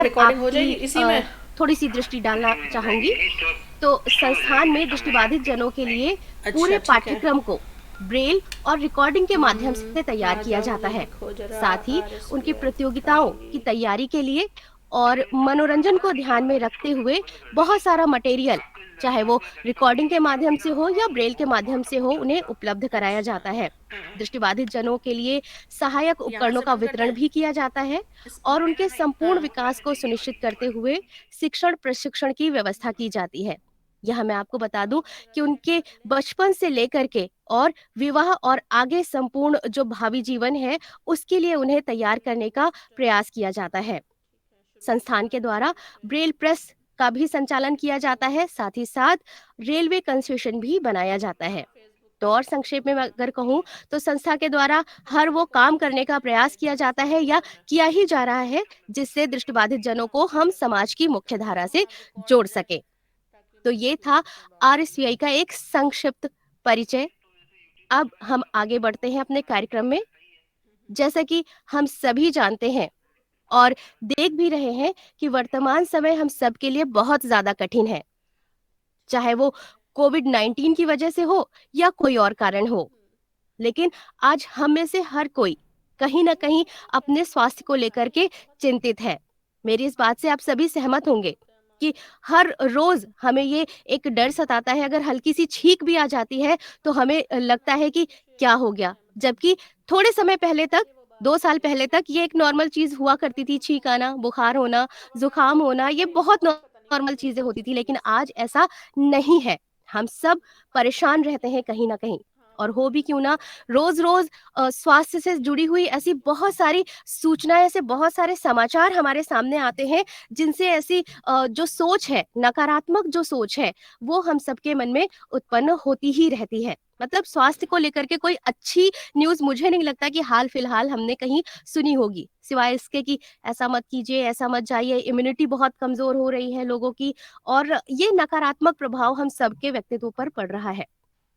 Recording हो आपकी जाएगी इसी में। थोड़ी सी दृष्टि डालना चाहूंगी। तो संस्थान में दृष्टिबाधित जनों के लिए अच्छा पूरे ठीक है। पाठ्यक्रम को ब्रेल और रिकॉर्डिंग के माध्यम से तैयार आ किया जाओ, जाता ये है। लिखो जरा। साथ ही आर एस उनकी पी आई प्रतियोगिताओं की प्रागी। तैयारी के लिए और मनोरंजन को ध्यान में रखते हुए बहुत सारा मटेरियल, चाहे वो रिकॉर्डिंग के माध्यम से हो या ब्रेल के माध्यम से हो, उन्हें उपलब्ध कराया जाता है। दृष्टिबाधित जनों के लिए सहायक यहाँ उपकरणों से का बंद करना वितरण है भी किया जाता है इस। और उनके संपूर्ण हाँ। विकास को सुनिश्चित करते हुए शिक्षण प्रशिक्षण की व्यवस्था की जाती है। यह मैं आपको बता दूं कि उनके बचपन से लेकर के और विवाह और आगे संपूर्ण जो भावी जीवन है, उसके लिए उन्हें तैयार करने का प्रयास किया जाता है। संस्थान के द्वारा ब्रेल प्रेस का भी संचालन किया जाता है, साथ ही साथ रेलवे कंसेशन भी बनाया जाता है। तो और संक्षेप में मैं अगर कहूँ, तो संस्था के द्वारा हर वो काम करने का प्रयास किया जाता है या किया ही जा रहा है, जिससे दृष्टिबाधित जनों को हम समाज की मुख्य धारा से जोड़ सके। तो ये था आरएसवीआई का एक संक्षिप्त परिचय। अब हम आगे बढ़ते हैं अपने कार्यक्रम में। जैसा कि हम सभी जानते हैं और देख भी रहे हैं कि वर्तमान समय हम सबके लिए बहुत ज्यादा कठिन है, चाहे वो कोविड-19 की वजह से हो या कोई और कारण हो। लेकिन आज हम में से हर कोई कहीं न कहीं अपने स्वास्थ्य को लेकर के चिंतित है। मेरी इस बात से आप सभी सहमत होंगे कि हर रोज़ हमें ये एक डर सताता है, अगर हल्की-सी छींक भी आ जाती है, तो हमें लगता है कि क्या हो गया? जबकि थोड़े समय पहले तक, 2 साल पहले तक ये एक नॉर्मल चीज़ हुआ करती थी, छींक आना, बुखार होना, ज़ुकाम होना, ये बहुत नॉर्मल चीज़ें होती थी, लेकिन आज ऐसा नहीं है। हम सब परेशान रहते हैं कहीं न कहीं, और हो भी क्यों ना, रोज-रोज स्वास्थ्य से जुड़ी हुई ऐसी बहुत सारी सूचनाएँ, ऐसे बहुत सारे समाचार हमारे सामने आते हैं, जिनसे ऐसी जो सोच है, नकारात्मक जो सोच है, वो हम सबके मन में उत्पन्न होती ही रहती है। मतलब स्वास्थ्य को लेकर के कोई अच्छी न्यूज़ मुझे नहीं लगता कि हाल-फिलहाल हमने कहीं सुनी होगी। सिवाय इसके कि ऐसा मत कीजिए, ऐसा मत जाइए, इम्यूनिटी बहुत कमज़ोर हो रही है लोगों की, और ये नकारात्मक प्रभाव हम सबके व्यक्तित्व पर पड़ रहा है।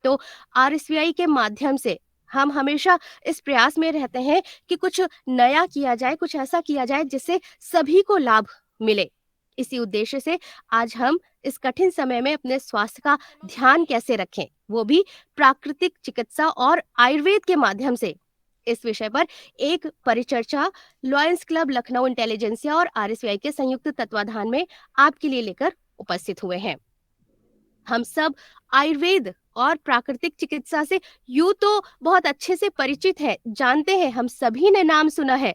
तो आरएसवीआई के माध्यम से हम हमेशा इस प्रयास में रहते हैं कि कुछ नया किया जाए, कुछ ऐसा किया जाए जिससे सभी को लाभ मिले। इसी उद्देश्य से आज हम इस कठिन समय में अपने स्वास्थ्य का ध्यान कैसे रखें, वो भी प्राकृतिक चिकित्सा और आयुर्वेद के माध्यम से, इस विषय पर एक परिचर्चा लॉयंस क्लब लखनऊ इंटेलिजेंसिया और आरएसवीआई के संयुक्त तत्वाधान में आपके लिए लेकर उपस्थित हुए हैं। हम सब आयुर्वेद और प्राकृतिक चिकित्सा से यूं तो बहुत अच्छे से परिचित है, जानते हैं, हम सभी ने नाम सुना है,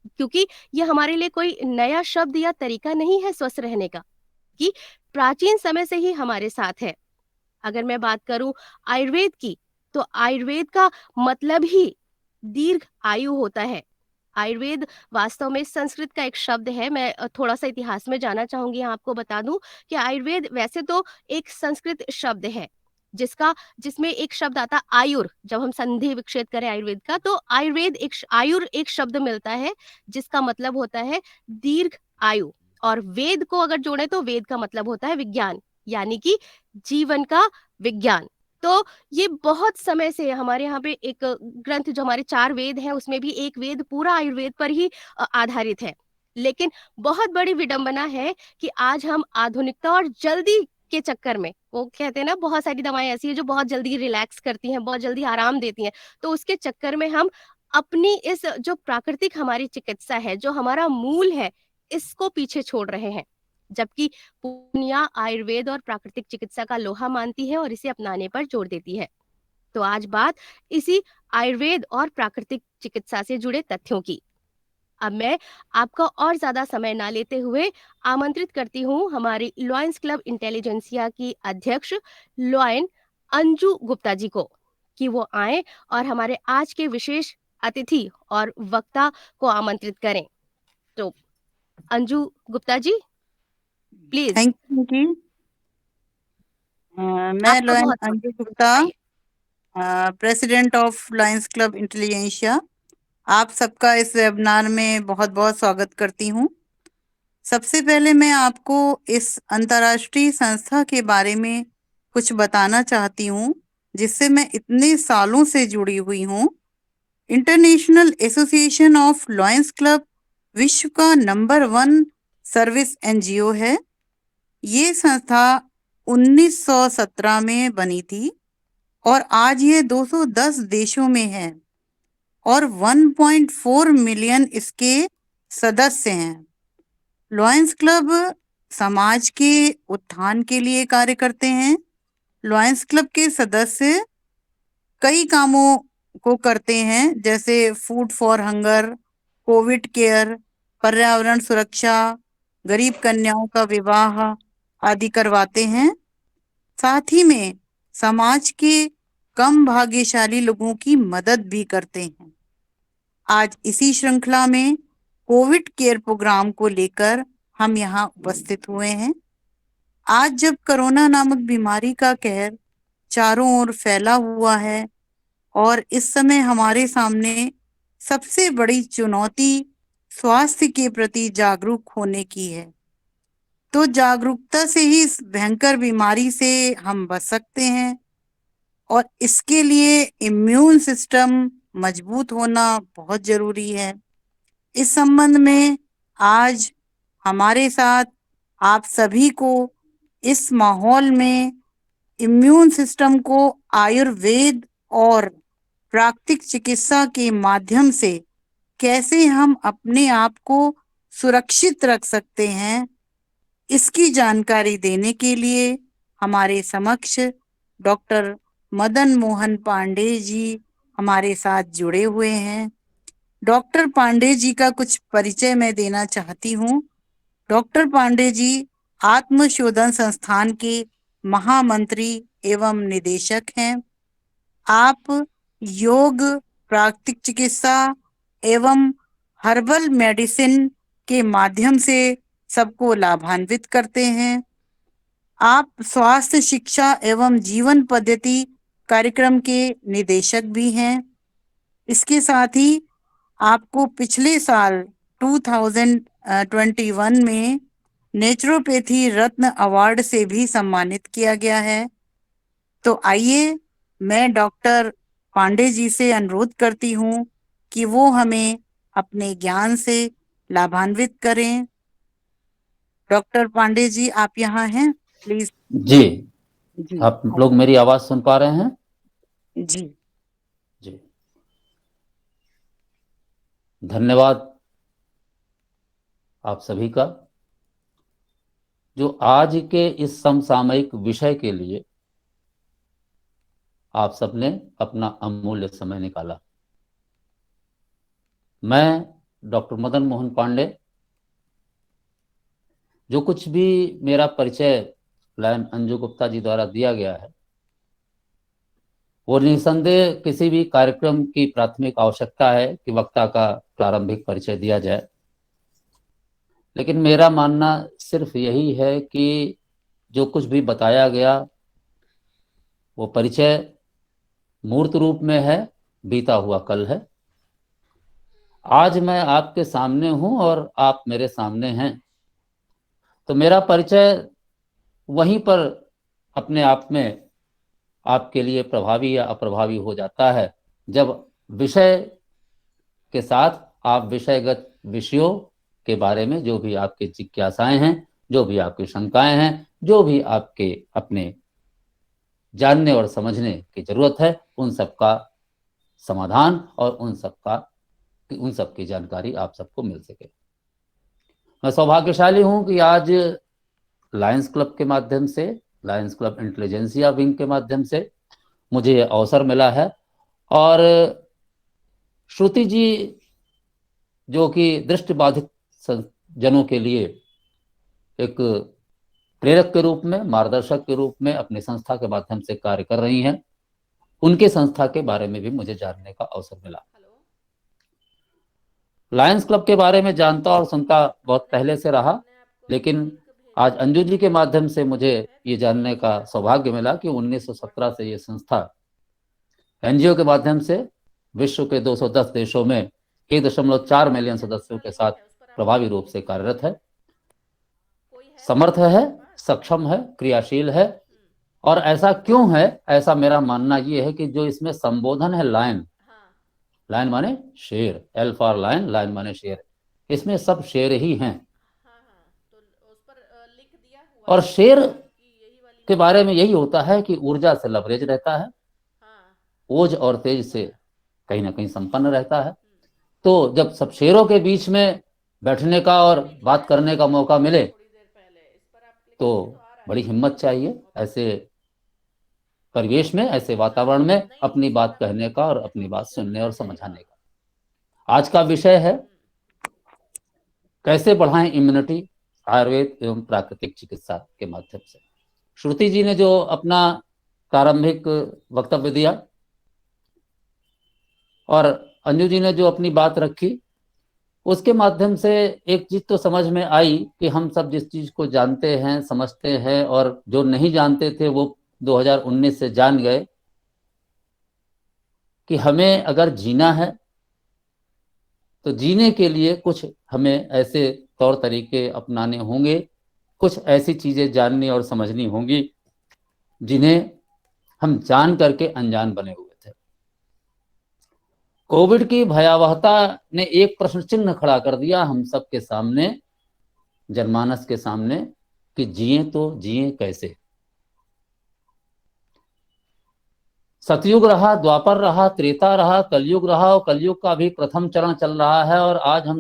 क्योंकि ये हमारे लिए कोई नया शब्द या तरीका नहीं है स्वस्थ रहने का, कि प्राचीन समय से ही हमारे साथ है। अगर मैं बात करूं आयुर्वेद की, तो आयुर्वेद का मतलब ही दीर्घ आयु होता है। आयुर्वेद वास्तव में संस्कृत का एक शब्द है। मैं थोड़ा-सा इतिहास में जाना चाहूँगी, यहाँ आपको बता दूँ कि आयुर्वेद वैसे तो एक संस्कृत शब्द है, जिसमें एक शब्द आता आयुर, जब हम संधि विच्छेद करें आयुर्वेद का, तो आयुर्वेद आयुर एक शब्द मिलता है, जिसका मतलब होता है दीर्घ आयु, और वेद को अगर जोड़ें तो वेद का मतलब होता है विज्ञान, यानी कि जीवन का विज्ञान। तो ये बहुत समय से हमारे यहाँ पे एक ग्रंथ, जो हमारे 4 वेद हैं, उसमें भी एक वेद पूरा आयुर्वेद पर ही आधारित है। लेकिन बहुत बड़ी विडंबना है कि आज हम आधुनिकता और जल्दी के चक्कर में, वो कहते हैं ना, बहुत सारी दवाएँ ऐसी हैं जो बहुत जल्दी रिलैक्स करती हैं, बहुत जल्दी आराम देती हैं। तो उसके चक्कर में हम अपनी इस जो प्राकृतिक हमारी चिकित्सा है, जो हमारा मूल है, इसको पीछे छोड़ रहे हैं। जबकि दुनिया आयुर्वेद और प्राकृतिक चिकित्सा का लोहा मानती है और इसे अपनाने पर जोर देती है। तो आज बात इसी आयुर्वेद और प्राकृतिक चिकित्सा से जुड़े तथ्यों की। अब मैं आपका और ज्यादा समय ना लेते हुए आमंत्रित करती हूँ हमारी लॉयंस क्लब इंटेलिजेंसिया की अध्यक्ष लॉयन अंजू गुप्ता जी को, कि वो आए और हमारे आज के विशेष अतिथि और वक्ता को आमंत्रित करें। तो Anju Gupta ji, please. Thank you जी। मैं आपका लोयन बहुत बहुत अंजू गुप्ता, बताइए। President of Lions club intelligentsia, आप सबका इस वेबिनार में बहुत बहुत स्वागत करती हूँ। सबसे पहले मैं आपको इस अंतर्राष्ट्रीय संस्था के बारे में कुछ बताना चाहती हूँ, जिससे मैं इतने सालों से जुड़ी हुई हूँ। International association of lions club विश्व का नंबर 1 सर्विस एनजीओ है। ये संस्था 1917 में बनी थी और आज ये 210 देशों में है और 1.4 मिलियन इसके सदस्य हैं। लॉयंस क्लब समाज के उत्थान के लिए कार्य करते हैं। लॉयंस क्लब के सदस्य कई कामों को करते हैं, जैसे food for hunger, Covid care, पर्यावरण सुरक्षा, गरीब कन्याओं का विवाह आदि करवाते हैं। साथ ही में समाज के कम भाग्यशाली लोगों की मदद भी करते हैं। आज इसी श्रृंखला में कोविड केयर प्रोग्राम को लेकर हम यहाँ उपस्थित हुए हैं। आज जब कोरोना नामक बीमारी का कहर चारों ओर फैला हुआ है और इस समय हमारे सामने सबसे बड़ी चुनौती स्वास्थ्य के प्रति जागरूक होने की है, तो जागरूकता से ही इस भयंकर बीमारी से हम बच सकते हैं और इसके लिए इम्यून सिस्टम मजबूत होना बहुत जरूरी है। इस संबंध में आज हमारे साथ आप सभी को इस माहौल में इम्यून सिस्टम को आयुर्वेद और प्राकृतिक चिकित्सा के माध्यम से कैसे हम अपने आप को सुरक्षित रख सकते हैं, इसकी जानकारी देने के लिए हमारे समक्ष डॉक्टर मदन मोहन पांडे जी हमारे साथ जुड़े हुए हैं। डॉक्टर पांडे जी का कुछ परिचय मैं देना चाहती हूँ। डॉक्टर पांडे जी आत्मशोधन संस्थान के महामंत्री एवं निदेशक हैं। आप योग, प्राकृतिक चिकित्सा एवं हर्बल मेडिसिन के माध्यम से सबको लाभान्वित करते हैं। आप स्वास्थ्य शिक्षा एवं जीवन पद्धति कार्यक्रम के निदेशक भी हैं। इसके साथ ही आपको पिछले साल 2021 में नेचुरोपैथी रत्न अवार्ड से भी सम्मानित किया गया है। तो आइए मैं डॉक्टर पांडे जी से अनुरोध करती हूँ कि वो हमें अपने ज्ञान से लाभान्वित करें। डॉक्टर पांडे जी, आप यहाँ हैं? प्लीज। जी, जी आप लोग मेरी आवाज सुन पा रहे हैं? जी जी, धन्यवाद आप सभी का, जो आज के इस समसामयिक विषय के लिए आप सबने अपना अमूल्य समय निकाला। मैं डॉक्टर मदन मोहन पांडे, जो कुछ भी मेरा परिचय लायन अंजू गुप्ता जी द्वारा दिया गया है, वो निसंदेह किसी भी कार्यक्रम की प्राथमिक आवश्यकता है कि वक्ता का प्रारंभिक परिचय दिया जाए। लेकिन मेरा मानना सिर्फ यही है कि जो कुछ भी बताया गया वो परिचय मूर्त रूप में है, बीता हुआ कल है। आज मैं आपके सामने हूं और आप मेरे सामने हैं, तो मेरा परिचय वहीं पर अपने आप में आपके लिए प्रभावी या अप्रभावी हो जाता है, जब विषय के साथ आप विषयगत विषयों के बारे में जो भी आपकी जिज्ञासाएं हैं, जो भी आपकी शंकाएं हैं, जो भी आपके अपने जानने और समझने की जरूरत है, उन सब का समाधान और उन सब की जानकारी आप सबको मिल सके। मैं सौभाग्यशाली हूं कि आज लायंस क्लब के माध्यम से, लायंस क्लब इंटेलिजेंसिया विंग के माध्यम से मुझे ये अवसर मिला है और श्रुति जी, जो कि दृष्टिबाधित जनों के लिए एक प्रेरक के रूप में, मार्गदर्शक के रूप में अपनी संस्था के माध्यम से कार्य कर रही हैं, उनके संस्था के बारे में भी मुझे जानने का अवसर मिला। लायंस क्लब के बारे में जानता और सुनता बहुत पहले से रहा, लेकिन आज अंजू जी के माध्यम से मुझे ये जानने का सौभाग्य मिला कि 1917 से ये संस्था एनजीओ के माध्यम से विश्व के 210 देशों में 1.4 मिलियन सदस्यों के साथ प्रभावी रूप से कार्यरत है, समर्थ है, सक्षम है, क्रियाशील है। और ऐसा क्यों है? ऐसा मेरा मानना ये है कि जो इसमें संबोधन है लायन, लायन माने शेर, एल फॉर लायन, लायन माने शेर, इसमें सब शेर ही हैं। और शेर के बारे में यही होता है कि ऊर्जा से लबरेज रहता है, ओज और तेज से कहीं ना कहीं संपन्न रहता है। तो जब सब शेरों के बीच में बैठने का और बात करने का मौका मिले तो बड़ी हिम्मत चाहिए ऐसे परिवेश में, ऐसे वातावरण में अपनी बात कहने का और अपनी बात सुनने और समझाने का। आज का विषय है कैसे बढ़ाएं इम्यूनिटी आयुर्वेद एवं प्राकृतिक चिकित्सा के माध्यम से। श्रुति जी ने जो अपना प्रारंभिक वक्तव्य दिया और अंजू जी ने जो अपनी बात रखी, उसके माध्यम से एक चीज तो समझ में आई कि हम सब जिस चीज को जानते हैं, समझते हैं, और जो नहीं जानते थे वो 2019 से जान गए कि हमें अगर जीना है तो जीने के लिए कुछ हमें ऐसे तौर तरीके अपनाने होंगे, कुछ ऐसी चीजें जाननी और समझनी होंगी जिन्हें हम जान करके अनजान बने हुए थे। कोविड की भयावहता ने एक प्रश्न चिन्ह खड़ा कर दिया हम सब के सामने, जनमानस के सामने, कि जिए तो जिए कैसे। सतयुग रहा, द्वापर रहा, त्रेता रहा, कलयुग रहा, और कलयुग का भी प्रथम चरण चल रहा है, और आज हम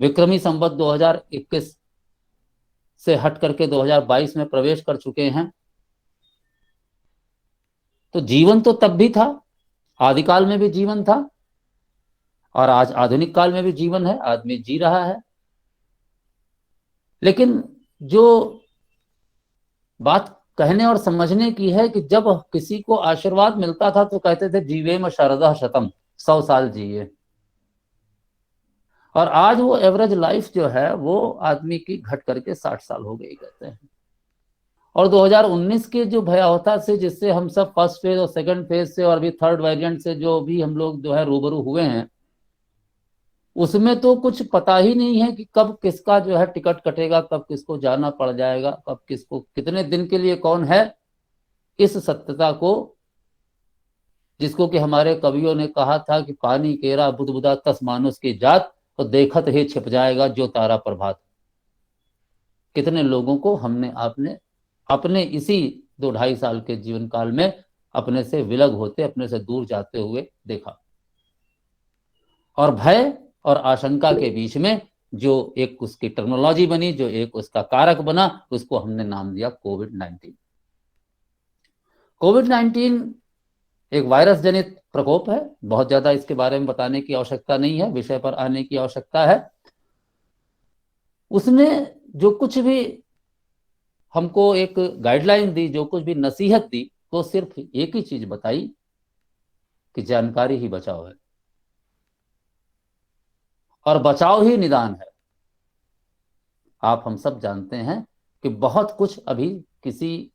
विक्रमी संवत 2021 से हट करके 2022 में प्रवेश कर चुके हैं। तो जीवन तो तब भी था, आदिकाल में भी जीवन था, और आज आधुनिक काल में भी जीवन है, आदमी जी रहा है। लेकिन जो बात कहने और समझने की है कि जब किसी को आशीर्वाद मिलता था तो कहते थे जीवेम शरदः शतम, 100 साल जिए, और आज वो एवरेज लाइफ जो है वो आदमी की घट करके 60 साल हो गई कहते हैं। और 2019 के जो भयावहता से, जिससे हम सब फर्स्ट फेज और सेकंड फेज से और अभी थर्ड वेरिएंट से जो भी हम लोग जो है रूबरू हुए हैं, उसमें तो कुछ पता ही नहीं है कि कब किसका जो है टिकट कटेगा, कब किसको जाना पड़ जाएगा, कब किसको कितने दिन के लिए कौन है। इस सत्यता को, जिसको कि हमारे कवियों ने कहा था कि पानी केरा बुदबुदा तस मानुस की जात, तो देखत ही छिप जाएगा जो तारा प्रभात। कितने लोगों को हमने आपने अपने इसी 2-2.5 साल के जीवन काल में अपने से विलग होते, अपने से दूर जाते हुए देखा। और भय और आशंका के बीच में जो एक उसकी टेक्नोलॉजी बनी, जो एक उसका कारक बना, उसको हमने नाम दिया कोविड-19। कोविड-19 एक वायरस जनित प्रकोप है, बहुत ज्यादा इसके बारे में बताने की आवश्यकता नहीं है, विषय पर आने की आवश्यकता है। उसने जो कुछ भी हमको एक गाइडलाइन दी, जो कुछ भी नसीहत दी, तो सिर्फ एक ही चीज बताई कि जानकारी ही बचाव है और बचाव ही निदान है। आप हम सब जानते हैं कि बहुत कुछ अभी किसी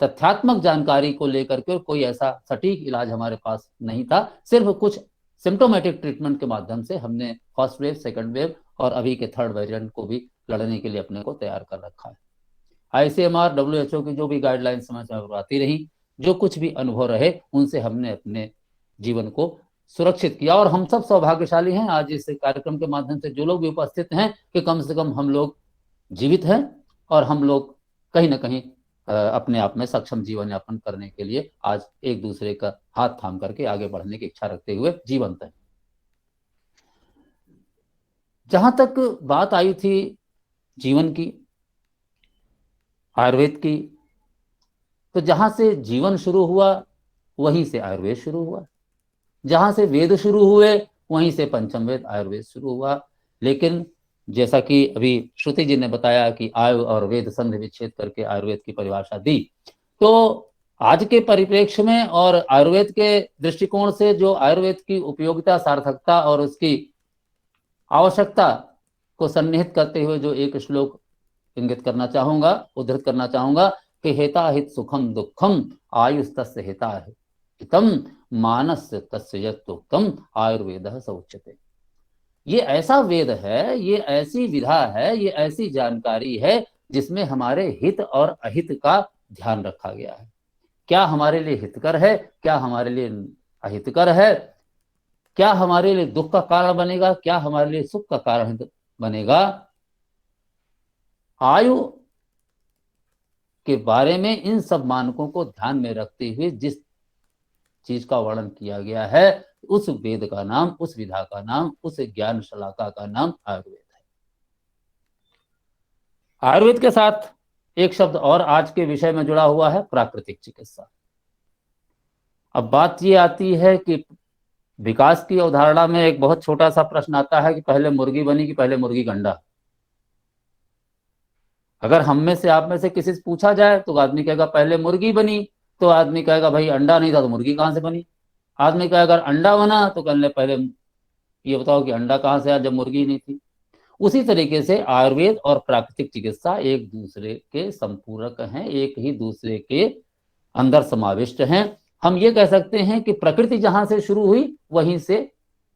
तथ्यात्मक जानकारी को लेकर के कोई ऐसा सटीक इलाज हमारे पास नहीं था। सिर्फ कुछ सिम्टोमेटिक ट्रीटमेंट के माध्यम से हमने फर्स्ट वेव, सेकंड वेव और अभी के थर्ड वेरिएंट को भी लड़ने के लिए अपने को तैयार कर रखा है। ICMR, WHO की जो भी गाइडलाइन समय समय पर आती रही, जो कुछ भी अनुभव रहे, उनसे हमने अपने जीवन को सुरक्षित किया। और हम सब सौभाग्यशाली हैं आज इस कार्यक्रम के माध्यम से जो लोग भी उपस्थित हैं कि कम से कम हम लोग जीवित हैं और हम लोग कहीं ना कहीं अपने आप में सक्षम जीवन यापन करने के लिए आज एक दूसरे का हाथ थाम करके आगे बढ़ने की इच्छा रखते हुए जीवंत हैं। जहां तक बात आई थी जीवन की, आयुर्वेद की, तो जहां से जीवन शुरू हुआ वहीं से आयुर्वेद शुरू हुआ, जहां से वेद शुरू हुए वहीं से पंचम वेद आयुर्वेद शुरू हुआ। लेकिन जैसा कि अभी श्रुति जी ने बताया कि आयु और वेद संधि विच्छेद करके आयुर्वेद की परिभाषा दी, तो आज के परिप्रेक्ष्य में और आयुर्वेद के दृष्टिकोण से जो आयुर्वेद की उपयोगिता, सार्थकता और उसकी आवश्यकता को सन्निहित करते हुए जो एक श्लोक इंगित करना चाहूंगा, उद्धृत करना चाहूंगा कि हेता हित सुखम दुखम आयुस्तस्य हिता हितम मानस्य तस्य यत्तुक्तम आयुर्वेदः स उच्यते। ये ऐसा वेद है, ये ऐसी विधा है, ये ऐसी जानकारी है जिसमें हमारे हित और अहित का ध्यान रखा गया है। क्या हमारे लिए हितकर है, क्या हमारे लिए अहितकर है, क्या हमारे लिए दुख का कारण बनेगा, क्या हमारे लिए सुख का कारण बनेगा। आयु के बारे में इन सब मानकों को ध्यान में रखते हुए जिस चीज का वर्णन किया गया है, उस वेद का नाम, उस विधा का नाम, उस ज्ञान शलाका का नाम आयुर्वेद है। आयुर्वेद के साथ एक शब्द और आज के विषय में जुड़ा हुआ है, प्राकृतिक चिकित्सा। अब बात ये आती है कि विकास की अवधारणा में एक बहुत छोटा सा प्रश्न आता है कि पहले मुर्गी बनी कि पहले मुर्गी का अंडा। अगर हम में से, आप में से किसी से पूछा जाए तो आदमी कहेगा पहले मुर्गी बनी, तो आदमी कहेगा भाई अंडा नहीं था तो मुर्गी कहां से बनी। आदमी कहेगा अगर अंडा बना तो कहने पहले ये बताओ कि अंडा कहां से आया जब मुर्गी नहीं थी। उसी तरीके से आयुर्वेद और प्राकृतिक चिकित्सा एक दूसरे के संपूरक हैं, एक ही दूसरे के अंदर समाविष्ट हैं। हम ये कह सकते हैं कि प्रकृति जहां से शुरू हुई वहीं से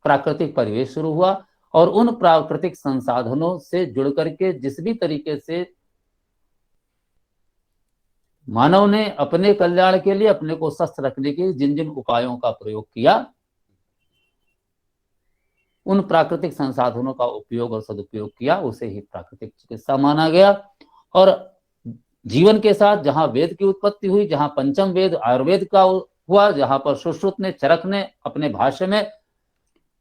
प्राकृतिक परिवेश शुरू हुआ, और उन प्राकृतिक संसाधनों से जुड़ करके जिस भी तरीके से मानव ने अपने कल्याण के लिए, अपने को स्वस्थ रखने के लिए जिन जिन उपायों का प्रयोग किया, उन प्राकृतिक संसाधनों का उपयोग और सदुपयोग किया, उसे ही प्राकृतिक चिकित्सा माना गया। और जीवन के साथ जहां वेद की उत्पत्ति हुई, जहां पंचम वेद आयुर्वेद का हुआ, जहां पर सुश्रुत ने, चरक ने अपने भाष्य में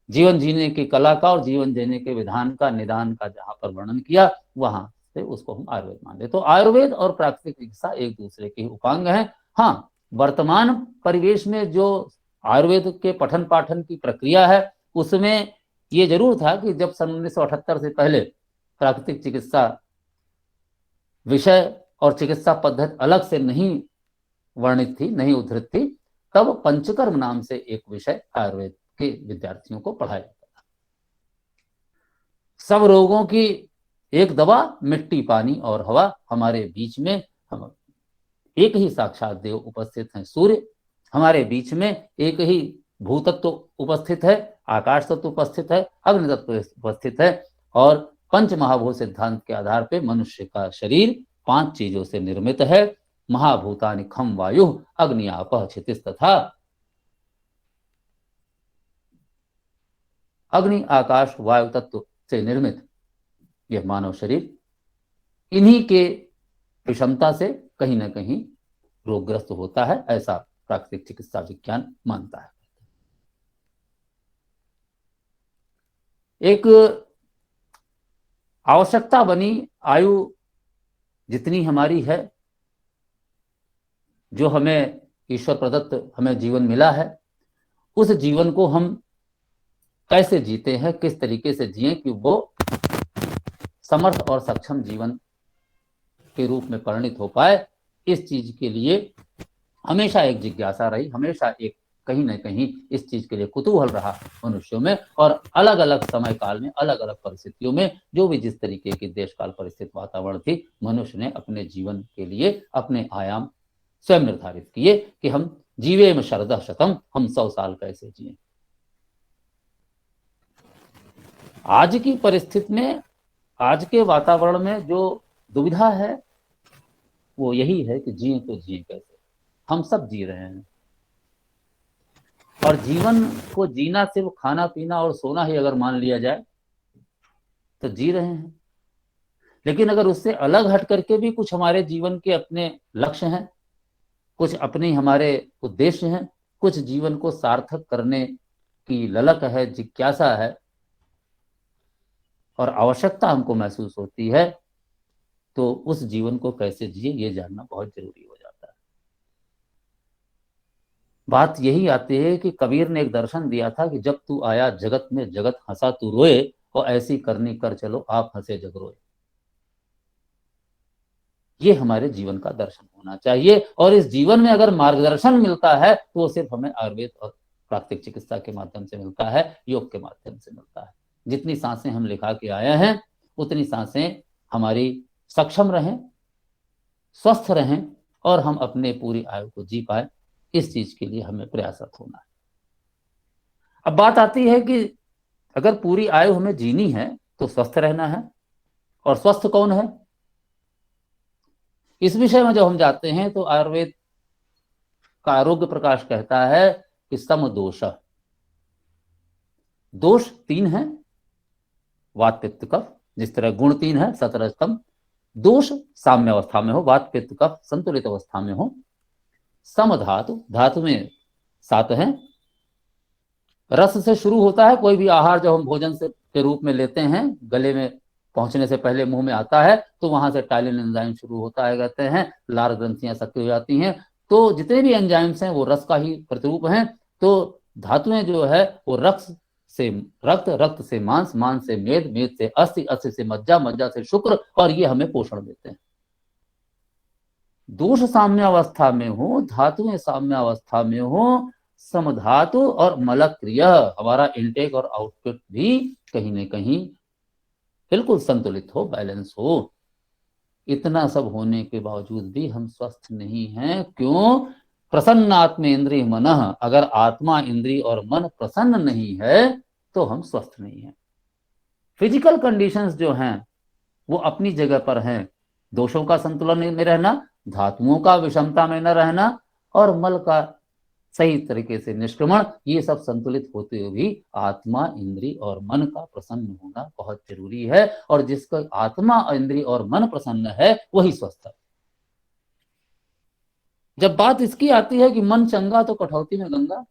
जीवन जीने की कला का और जीवन जीने के विधान का, निदान का जहां पर वर्णन किया, वहां से उसको हम आयुर्वेद मानते। तो आयुर्वेद और प्राकृतिक चिकित्सा एक दूसरे के उपांग हैं। हाँ, वर्तमान परिवेश में जो आयुर्वेद के पठन पाठन की प्रक्रिया है, उसमें ये जरूर था कि जब सन 1978 से पहले प्राकृतिक चिकित्सा विषय और चिकित्सा पद्धति अलग से नहीं वर्णित थी, नहीं उद्धृत थी, तब पंचकर्म नाम से एक विषय आयुर्वेद के विद्यार्थियों को पढ़ाया जाता था। सब रोगों की एक दवा, मिट्टी, पानी और हवा। हमारे बीच में हम एक ही साक्षात देव उपस्थित हैं, सूर्य। हमारे बीच में एक ही भूतत्व उपस्थित है, आकाश तत्व उपस्थित है, अग्नि तत्व उपस्थित है। और पंच महाभूत सिद्धांत के आधार पर मनुष्य का शरीर 5 चीजों से निर्मित है। महाभूतानि खम वायु अग्नि आपः क्षितिज तथा। अग्नि, आकाश, वायु तत्व से निर्मित यह मानव शरीर, इन्हीं के विषमता से कहीं ना कहीं रोगग्रस्त होता है, ऐसा प्राकृतिक चिकित्सा विज्ञान मानता है। एक आवश्यकता बनी, आयु जितनी हमारी है, जो हमें ईश्वर प्रदत्त हमें जीवन मिला है, उस जीवन को हम कैसे जीते हैं, किस तरीके से जिए कि वो समर्थ और सक्षम जीवन के रूप में परिणित हो पाए, इस चीज के लिए हमेशा एक जिज्ञासा रही, हमेशा एक कहीं ना कहीं इस चीज के लिए कुतूहल रहा मनुष्यों में। और अलग अलग समय काल में, अलग अलग परिस्थितियों में, जो भी जिस तरीके की देश काल परिस्थिति वातावरण थी, मनुष्य ने अपने जीवन के लिए अपने आयाम स्वयं निर्धारित किए कि हम जीवेम शरदः शतम, हम 100 साल कैसे जिए। आज की परिस्थिति में, आज के वातावरण में जो दुविधा है वो यही है कि जिए तो जिए कैसे। हम सब जी रहे हैं, और जीवन को जीना सिर्फ खाना पीना और सोना ही अगर मान लिया जाए तो जी रहे हैं। लेकिन अगर उससे अलग हट करके भी कुछ हमारे जीवन के अपने लक्ष्य हैं, कुछ अपने हमारे उद्देश्य हैं, कुछ जीवन को सार्थक करने की ललक है, जिज्ञासा है और आवश्यकता हमको महसूस होती है, तो उस जीवन को कैसे जिए ये जानना बहुत जरूरी हो जाता है। बात यही आती है कि कबीर ने एक दर्शन दिया था कि जब तू आया जगत में जगत हंसा तू रोए, और ऐसी करनी कर चलो आप हंसे जग रोए। ये हमारे जीवन का दर्शन होना चाहिए, और इस जीवन में अगर मार्गदर्शन मिलता है तो वो सिर्फ हमें आयुर्वेद और प्राकृतिक चिकित्सा के माध्यम से मिलता है, योग के माध्यम से मिलता है। जितनी सांसें हम लिखा के आए हैं, उतनी सांसें हमारी सक्षम रहें, स्वस्थ रहें, और हम अपने पूरी आयु को जी पाए, इस चीज के लिए हमें प्रयासरत होना है। अब बात आती है कि अगर पूरी आयु हमें जीनी है तो स्वस्थ रहना है, और स्वस्थ कौन है, इस विषय में जब हम जाते हैं तो आयुर्वेद का आरोग्य प्रकाश कहता है कि सम दोष। दोष 3 हैं, वात पित्त कफ। जिस तरह गुण 3 है, सतरजतम, दोष साम्य अवस्था में हो, वात पित्त कफ संतुलित अवस्था में हो, सम धातु, धातु में 7 है, रस से शुरू होता है। कोई भी आहार जब हम भोजन से के रूप में लेते हैं, गले में पहुंचने से पहले मुंह में आता है, तो वहां से टाइलिन एंजाइम शुरू होता है, कहते हैं लार ग्रंथियां सक्रिय हो जाती हैं। तो जितने भी एंजाइम्स हैं वो रस का ही प्रतिरूप हैं। तो धातुएं जो है वो रक्त से रक्त, रक्त से मांस, मांस से मेद, मेद से अस्थि, अस्थि से मज्जा, मज्जा से शुक्र, और ये हमें पोषण देते हैं। दोष साम्य अवस्था में हो, धातुएं साम्य अवस्था में हो, समधातु और मलक्रिय, हमारा इनटेक और आउटपुट भी कहीं न कहीं बिल्कुल संतुलित हो, बैलेंस हो। इतना सब होने के बावजूद भी हम स्वस्थ नहीं हैं। क्यों? प्रसन्न आत्म इंद्रिय मन, अगर आत्मा, इंद्रिय और मन प्रसन्न नहीं है तो हम स्वस्थ नहीं हैं। फिजिकल कंडीशंस जो हैं वो अपनी जगह पर हैं, दोषों का संतुलन में रहना, धातुओं का विषमता में न रहना, और मल का सही तरीके से निष्क्रमण, ये सब संतुलित होते हुए भी आत्मा, इंद्रिय और मन का प्रसन्न होना बहुत जरूरी है। और जिसका आत्मा, इंद्रिय और मन प्रसन्न है वही स्वस्थ है। जब बात इसकी आती है कि मन चंगा तो कठौती में गंगा,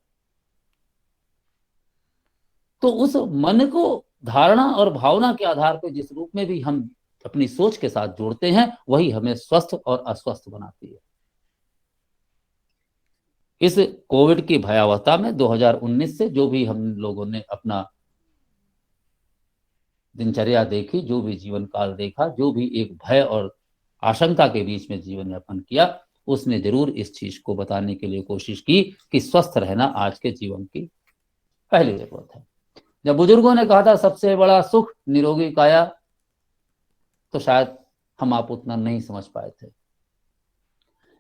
तो उस मन को धारणा और भावना के आधार पर जिस रूप में भी हम अपनी सोच के साथ जोड़ते हैं, वही हमें स्वस्थ और अस्वस्थ बनाती है। इस कोविड की भयावहता में 2019 से जो भी हम लोगों ने अपना दिनचर्या देखी, जो भी जीवन काल देखा, जो भी एक भय और आशंका के बीच में जीवन यापन किया, उसने जरूर इस चीज को बताने के लिए कोशिश की कि स्वस्थ रहना आज के जीवन की पहली जरूरत है। जब बुजुर्गों ने कहा था सबसे बड़ा सुख निरोगी काया, तो शायद हम आप उतना नहीं समझ पाए थे।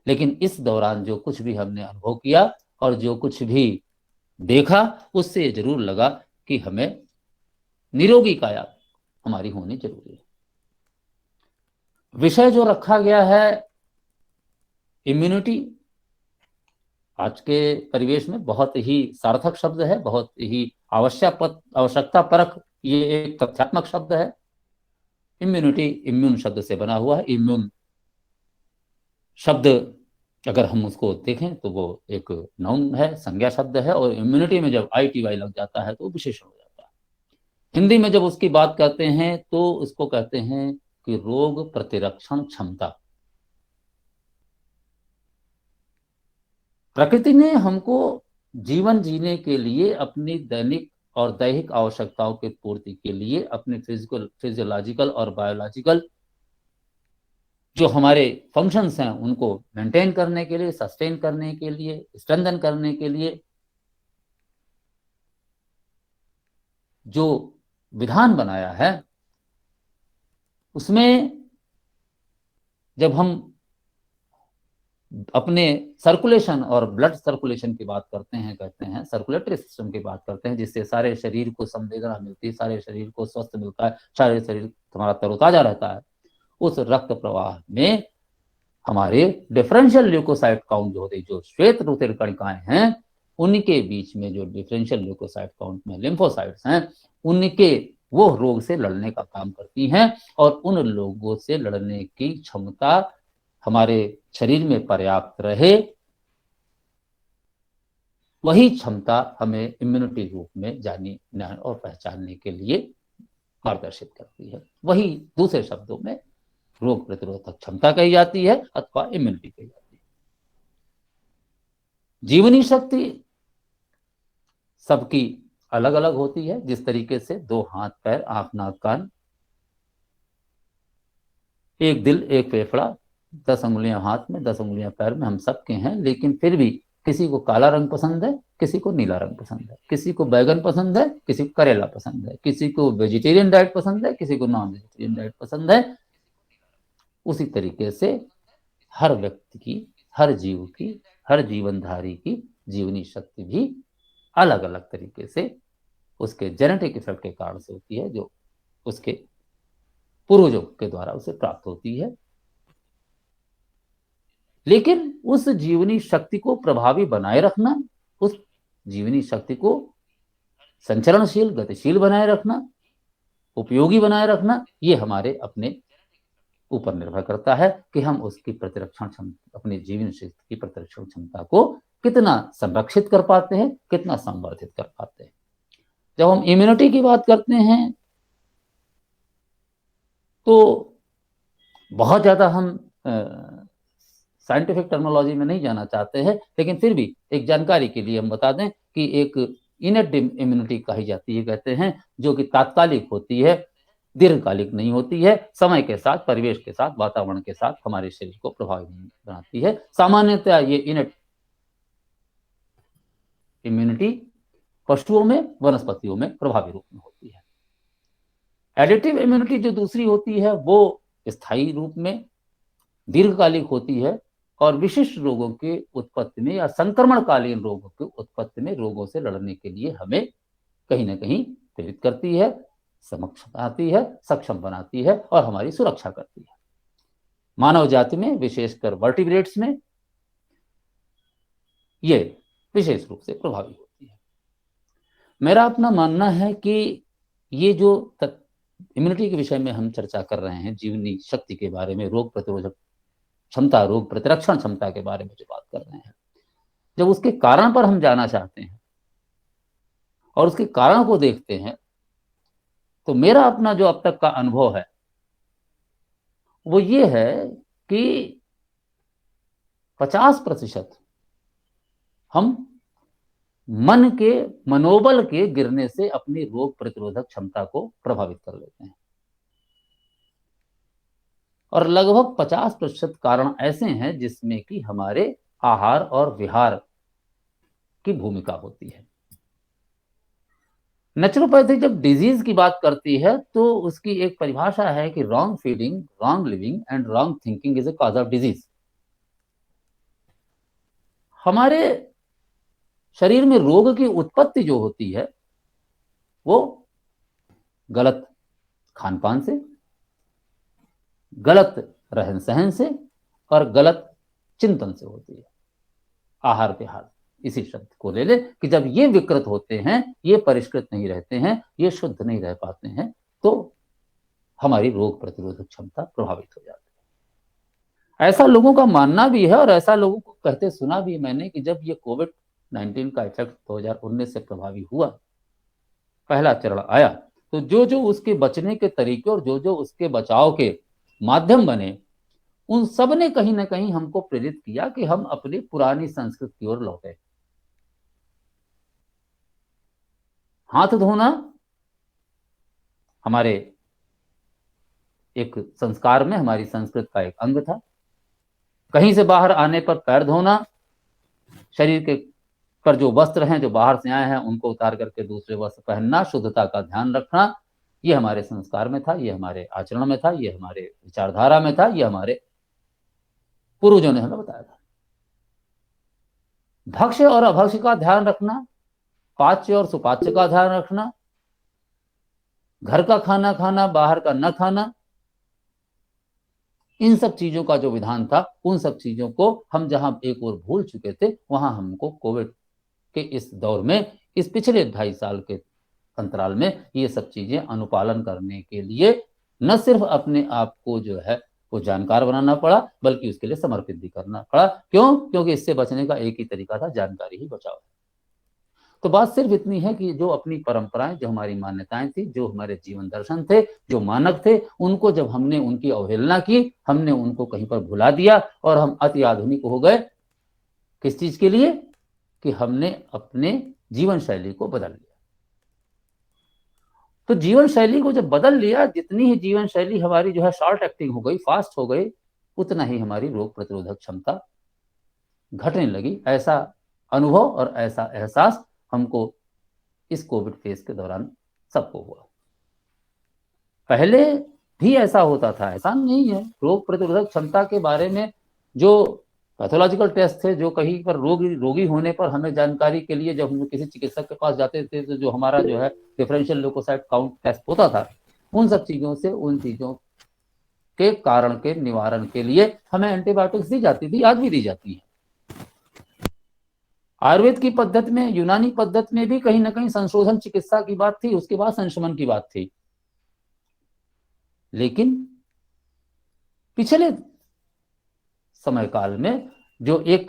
लेकिन इस दौरान जो कुछ भी हमने अनुभव किया और जो कुछ भी देखा, उससे ये जरूर लगा कि हमें निरोगी काया हमारी होनी जरूरी है। विषय जो रखा गया है इम्यूनिटी, आज के परिवेश में बहुत ही सार्थक शब्द है, बहुत ही आवश्यकता परक ये एक तथ्यात्मक शब्द है। इम्यूनिटी इम्यून शब्द से बना हुआ है। इम्यून शब्द अगर हम उसको देखें तो वो एक नाउन है, संज्ञा शब्द है, और इम्यूनिटी में जब ITY लग जाता है तो विशेषण हो जाता है। हिंदी में जब उसकी बात करते हैं तो उसको कहते हैं कि रोग प्रतिरक्षण क्षमता। प्रकृति ने हमको जीवन जीने के लिए, अपनी दैनिक और दैहिक आवश्यकताओं की पूर्ति के लिए, अपने फिजियोलॉजिकल और बायोलॉजिकल जो हमारे फंक्शंस हैं उनको मेंटेन करने के लिए, सस्टेन करने के लिए, स्ट्रेंथन करने के लिए जो विधान बनाया है, उसमें जब हम अपने सर्कुलेशन और ब्लड सर्कुलेशन की बात करते हैं, कहते हैं सर्कुलेटरी सिस्टम की बात करते हैं, जिससे सारे शरीर को संवेदना मिलती है, सारे शरीर को स्वस्थ मिलता है, सारे शरीर हमारा तरोताजा रहता है। उस रक्त प्रवाह में हमारे डिफरेंशियल ल्यूकोसाइट काउंट जो होते हैं, जो श्वेत रुधिर कणिकाएं हैं, उनके बीच में जो डिफरेंशियल ल्यूकोसाइट काउंट में लिम्फोसाइट्स हैं, उनके वो रोग से लड़ने का काम करती हैं, और उन लोगों से लड़ने की क्षमता हमारे शरीर में पर्याप्त रहे, वही क्षमता हमें इम्यूनिटी रूप में जानने और पहचानने के लिए मार्गदर्शित करती है। वही दूसरे शब्दों में रोग प्रतिरोधक क्षमता कही जाती है अथवा इम्यूनिटी कही जाती है। जीवनी शक्ति सबकी अलग अलग होती है। जिस तरीके से 2 हाथ, पैर, आंख, नाक, कान, एक दिल, एक फेफड़ा, 10 उंगलियां हाथ में, 10 उंगलियां पैर में, हम सबके हैं। लेकिन फिर भी किसी को काला रंग पसंद है, किसी को नीला रंग पसंद है, किसी को बैगन पसंद है, किसी को करेला पसंद है, किसी को वेजिटेरियन डाइट पसंद है, किसी को नॉन वेजिटेरियन डाइट पसंद है। उसी तरीके से हर व्यक्ति की, हर जीव की, हर जीवनधारी की जीवनी शक्ति भी अलग अलग तरीके से उसके जेनेटिक इफेक्ट के कारण से होती है, जो उसके पूर्वजों के द्वारा उसे प्राप्त होती है। लेकिन उस जीवनी शक्ति को प्रभावी बनाए रखना, उस जीवनी शक्ति को संचरणशील, गतिशील बनाए रखना, उपयोगी बनाए रखना, ये हमारे अपने ऊपर निर्भर करता है कि हम उसकी प्रतिरक्षण क्षमता, अपनी जीवन शक्ति की प्रतिरक्षण क्षमता को कितना संरक्षित कर पाते हैं, कितना संवर्धित कर पाते हैं। जब हम इम्यूनिटी की बात करते हैं तो बहुत ज्यादा हम साइंटिफिक टर्मिनोलॉजी में नहीं जाना चाहते हैं, लेकिन फिर भी एक जानकारी के लिए हम बता दें कि एक इनेट इम्यूनिटी कही जाती है, कहते हैं, जो कि तात्कालिक होती है, दीर्घकालिक नहीं होती है, समय के साथ, परिवेश के साथ, वातावरण के साथ हमारे शरीर को प्रभावित बनाती है। सामान्यतः ये इनेट इम्यूनिटी पशुओं में, वनस्पतियों में प्रभावी रूप में होती है। एडिटिव इम्यूनिटी जो दूसरी होती है वो स्थायी रूप में दीर्घकालिक होती है और विशिष्ट रोगों के उत्पत्ति में या संक्रमणकालीन रोगों के उत्पत्ति में रोगों से लड़ने के लिए हमें कहीं ना कहीं प्रेरित करती है, समक्ष बनाती है, सक्षम बनाती है और हमारी सुरक्षा करती है। मानव जाति में, विशेषकर वर्टिब्रेट्स में, ये विशेष रूप से प्रभावी होती है। मेरा अपना मानना है कि ये जो इम्यूनिटी के विषय में हम चर्चा कर रहे हैं, जीवनी शक्ति के बारे में, रोग प्रतिरोधक क्षमता, रोग प्रतिरक्षण क्षमता के बारे में जो बात कर रहे हैं, जब उसके कारण पर हम जाना चाहते हैं और उसके कारण को देखते हैं, तो मेरा अपना जो अब तक का अनुभव है वो ये है कि 50% हम मन के, मनोबल के गिरने से अपनी रोग प्रतिरोधक क्षमता को प्रभावित कर लेते हैं और लगभग 50% कारण ऐसे हैं जिसमें कि हमारे आहार और विहार की भूमिका होती है। नेचुरोपैथी जब डिजीज की बात करती है तो उसकी एक परिभाषा है कि wrong feeding, wrong living and wrong thinking is a cause of disease. हमारे शरीर में रोग की उत्पत्ति जो होती है वो गलत खान पान से, गलत रहन सहन से और गलत चिंतन से होती है। आहार विहार इसी शब्द को ले ले कि जब ये विकृत होते हैं, ये परिष्कृत नहीं रहते हैं, ये शुद्ध नहीं रह पाते हैं, तो हमारी रोग प्रतिरोधक क्षमता प्रभावित हो जाती है। ऐसा लोगों का मानना भी है और ऐसा लोगों को कहते सुना भी मैंने कि जब ये कोविड-19 का इफेक्ट 2019 से प्रभावी हुआ, पहला चरण आया, तो जो जो उसके बचने के तरीके और जो जो उसके बचाव के माध्यम बने, उन सब ने कहीं ना कहीं हमको प्रेरित किया कि हम अपनी पुरानी संस्कृति की ओर लौटे। हाथ धोना हमारे एक संस्कार में, हमारी संस्कृति का एक अंग था। कहीं से बाहर आने पर पैर धोना, शरीर के पर जो वस्त्र हैं, जो बाहर से आए हैं, उनको उतार करके दूसरे वस्त्र पहनना, शुद्धता का ध्यान रखना, ये हमारे संस्कार में था, ये हमारे आचरण में था, ये हमारे विचारधारा में था, ये हमारे पूर्वजों ने हमें बताया था। भक्ष्य और अभक्ष्य का ध्यान रखना, पाच्य और सुपाच्य का ध्यान रखना, घर का खाना खाना, बाहर का न खाना, इन सब चीजों का जो विधान था, उन सब चीजों को हम जहां एक ओर भूल चुके थे, वहां हमको कोविड के इस दौर में, इस पिछले 2.5 साल के अंतराल में ये सब चीजें अनुपालन करने के लिए न सिर्फ अपने आप को जो है वो जानकार बनाना पड़ा, बल्कि उसके लिए समर्पित भी करना पड़ा। क्यों? क्योंकि इससे बचने का एक ही तरीका था, जानकारी ही बचाव है। तो बात सिर्फ इतनी है कि जो अपनी परंपराएं, जो हमारी मान्यताएं थी, जो हमारे जीवन दर्शन थे, जो मानक थे, उनको जब हमने उनकी अवहेलना की, हमने उनको कहीं पर भुला दिया और हम अति आधुनिक हो गए। किस चीज के लिए? कि हमने अपने जीवन शैली को बदल लिया। तो जीवन शैली को जब बदल लिया, जितनी ही जीवन शैली हमारी जो है शॉर्ट एक्टिंग हो गई, फास्ट हो गई, उतना ही हमारी रोग प्रतिरोधक क्षमता घटने लगी। ऐसा अनुभव और ऐसा एहसास हमको इस कोविड फेज के दौरान सबको हुआ। पहले भी ऐसा होता था, ऐसा नहीं है। रोग प्रतिरोधक क्षमता के बारे में जो पैथोलॉजिकल टेस्ट थे, जो कहीं पर रोगी होने पर हमें जानकारी के लिए जब हम किसी चिकित्सक के पास जाते थे, तो जो हमारा जो है डिफरेंशियल ल्यूकोसाइट काउंट टेस्ट होता था, उन सब चीजों से, उन चीजों के कारण के निवारण के लिए हमें एंटीबायोटिक्स दी जाती थी, आज भी दी जाती है। आयुर्वेद की पद्धति में, यूनानी पद्धति में भी कहीं ना कहीं संशोधन चिकित्सा की बात थी, उसके बाद संशमन की बात थी। लेकिन पिछले समय काल में जो एक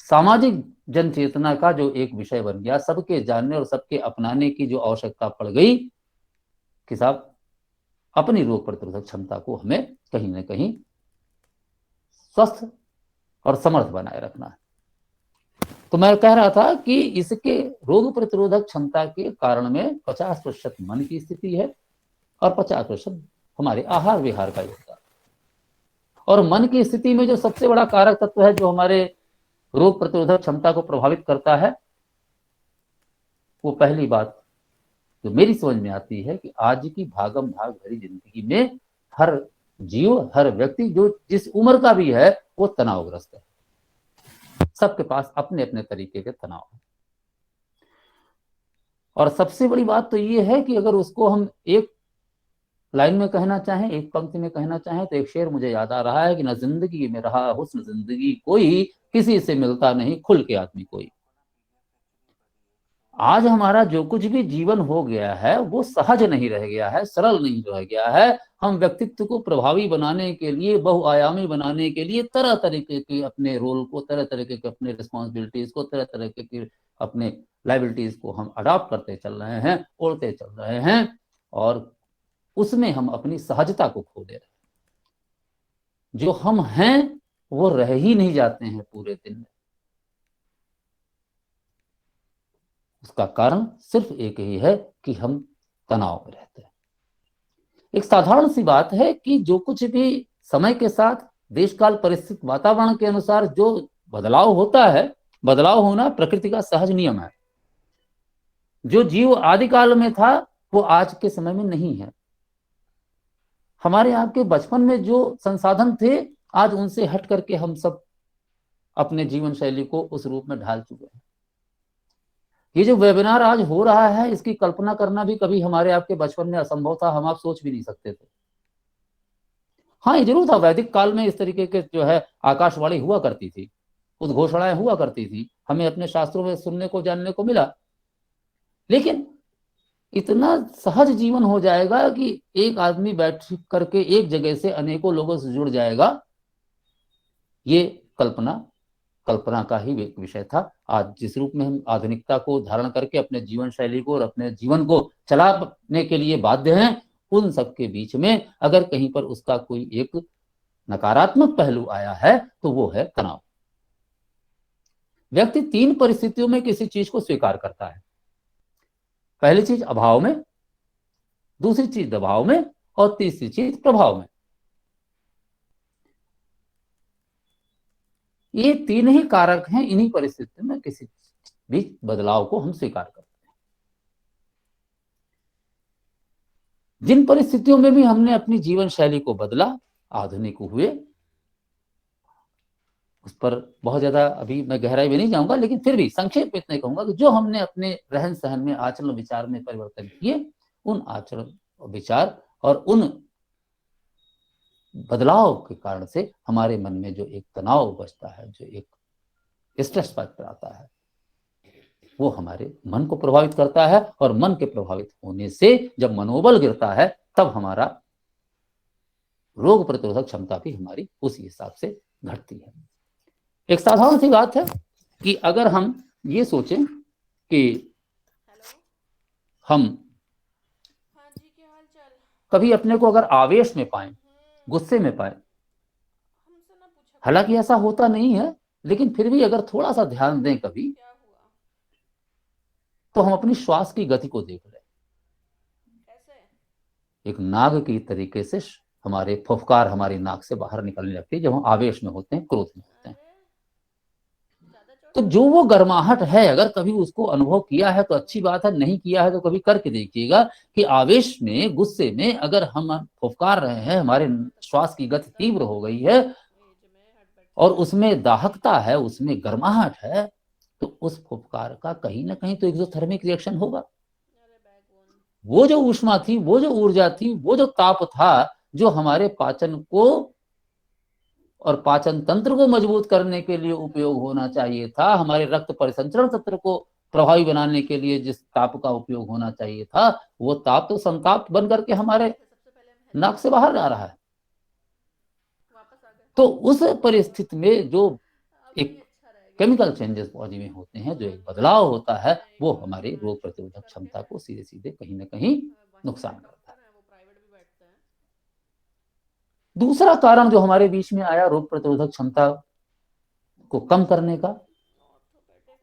सामाजिक जन चेतना का जो एक विषय बन गया, सबके जानने और सबके अपनाने की जो आवश्यकता पड़ गई कि साहब अपनी रोग प्रतिरोधक क्षमता को हमें कहीं ना कहीं स्वस्थ और समर्थ बनाए रखना है। तो मैं कह रहा था कि इसके रोग प्रतिरोधक क्षमता के कारण में 50% मन की स्थिति है और 50% हमारे आहार विहार का योगदान। और मन की स्थिति में जो सबसे बड़ा कारक तत्व है जो हमारे रोग प्रतिरोधक क्षमता को प्रभावित करता है, वो पहली बात जो मेरी समझ में आती है कि आज की भागम भाग भरी जिंदगी में हर जीव, हर व्यक्ति जो जिस उम्र का भी है वो तनावग्रस्त है। सबके पास अपने अपने तरीके के तनाव है। और सबसे बड़ी बात तो ये है कि अगर उसको हम एक लाइन में कहना चाहें, एक पंक्ति में कहना चाहें, तो एक शेर मुझे याद आ रहा है कि न जिंदगी में रहा हुस्न जिंदगी कोई, किसी से मिलता नहीं खुल के आदमी कोई। आज हमारा जो कुछ भी जीवन हो गया है वो सहज नहीं रह गया है, सरल नहीं रह गया है। हम व्यक्तित्व को प्रभावी बनाने के लिए, बहुआयामी बनाने के लिए तरह तरीके के अपने रोल को, तरह तरीके के अपने रिस्पॉन्सिबिलिटीज को, तरह तरह के अपने लाइबिलिटीज को हम अडॉप्ट करते चल रहे हैं, ओढ़ते चल रहे हैं, और उसमें हम अपनी सहजता को खो दे रहे हैं। जो हम हैं वो रह ही नहीं जाते हैं पूरे दिन में। उसका कारण सिर्फ एक ही है कि हम तनाव में रहते हैं। एक साधारण सी बात है कि जो कुछ भी समय के साथ देश काल परिस्थिति वातावरण के अनुसार जो बदलाव होता है, बदलाव होना प्रकृति का सहज नियम है। जो जीव आदिकाल में था वो आज के समय में नहीं है। हमारे यहाँ के बचपन में जो संसाधन थे आज उनसे हट करके हम सब अपने जीवन शैली को उस रूप में ढाल चुके हैं। ये जो वेबिनार आज हो रहा है इसकी कल्पना करना भी कभी हमारे आपके बचपन में असंभव था, हम आप सोच भी नहीं सकते थे। हाँ, ये जरूर था, वैदिक काल में इस तरीके के जो है आकाशवाणी हुआ करती थी, उद्घोषणाएं हुआ करती थी, हमें अपने शास्त्रों में सुनने को जानने को मिला। लेकिन इतना सहज जीवन हो जाएगा कि एक आदमी बैठ करके एक जगह से अनेकों लोगों से जुड़ जाएगा, ये कल्पना का ही एक विषय था। आज जिस रूप में हम आधुनिकता को धारण करके अपने जीवन शैली को और अपने जीवन को चलाने के लिए बाध्य हैं, उन सब के बीच में अगर कहीं पर उसका कोई एक नकारात्मक पहलू आया है तो वो है तनाव। व्यक्ति 3 परिस्थितियों में किसी चीज को स्वीकार करता है। पहली चीज अभाव में, दूसरी चीज दबाव में, और तीसरी चीज प्रभाव में। ये 3 ही कारक हैं, इन्हीं परिस्थितियों में किसी भी बदलाव को हम स्वीकार करते हैं। जिन परिस्थितियों में भी हमने अपनी जीवन शैली को बदला, आधुनिक हुए, उस पर बहुत ज्यादा अभी मैं गहराई में नहीं जाऊंगा, लेकिन फिर भी संक्षेप में इतना कहूंगा कि जो हमने अपने रहन सहन में, आचरण विचार में परिवर्तन किए, उन आचरण विचार और उन बदलाव के कारण से हमारे मन में जो एक तनाव बचता है, जो एक स्ट्रेस फैक्टर आता है, वो हमारे मन को प्रभावित करता है। और मन के प्रभावित होने से जब मनोबल गिरता है तब हमारा रोग प्रतिरोधक क्षमता भी हमारी उसी हिसाब से घटती है। एक साधारण सी बात है कि अगर हम ये सोचें कि हम कभी अपने को अगर आवेश में पाएं, गुस्से में पाएं, हालांकि ऐसा होता नहीं है, लेकिन फिर भी अगर थोड़ा सा ध्यान दें कभी, तो हम अपनी श्वास की गति को देख लें। एक नाग की तरीके से हमारे फुफकार हमारी नाक से बाहर निकलने लगती है जब हम आवेश में होते हैं, क्रोध में होते हैं। तो जो वो गर्माहट है, अगर कभी उसको अनुभव किया है तो अच्छी बात है, नहीं किया है तो कभी करके देखिएगा कि आवेश में, गुस्से में अगर हम फुफकार रहे हैं, हमारे श्वास की गति तीव्र हो गई है और उसमें दाहकता है, उसमें गर्माहट है, तो उस फुफकार का कहीं ना कहीं तो एक्सोथर्मिक रिएक्शन होगा। वो जो ऊष्मा थी, वो जो ऊर्जा थी, वो जो ताप था, जो हमारे पाचन को और पाचन तंत्र को मजबूत करने के लिए उपयोग होना चाहिए था, हमारे रक्त परिसंचरण तंत्र को प्रभावी बनाने के लिए जिस ताप का उपयोग होना चाहिए था, वो ताप तो संताप बन करके हमारे नाक से बाहर जा रहा है। तो उस परिस्थिति में जो एक केमिकल चेंजेस बॉडी में होते हैं, जो एक बदलाव होता है, वो हमारी रोग प्रतिरोधक क्षमता को सीधे सीधे कहीं ना कहीं नुकसान करता है। दूसरा कारण जो हमारे बीच में आया रोग प्रतिरोधक क्षमता को कम करने का,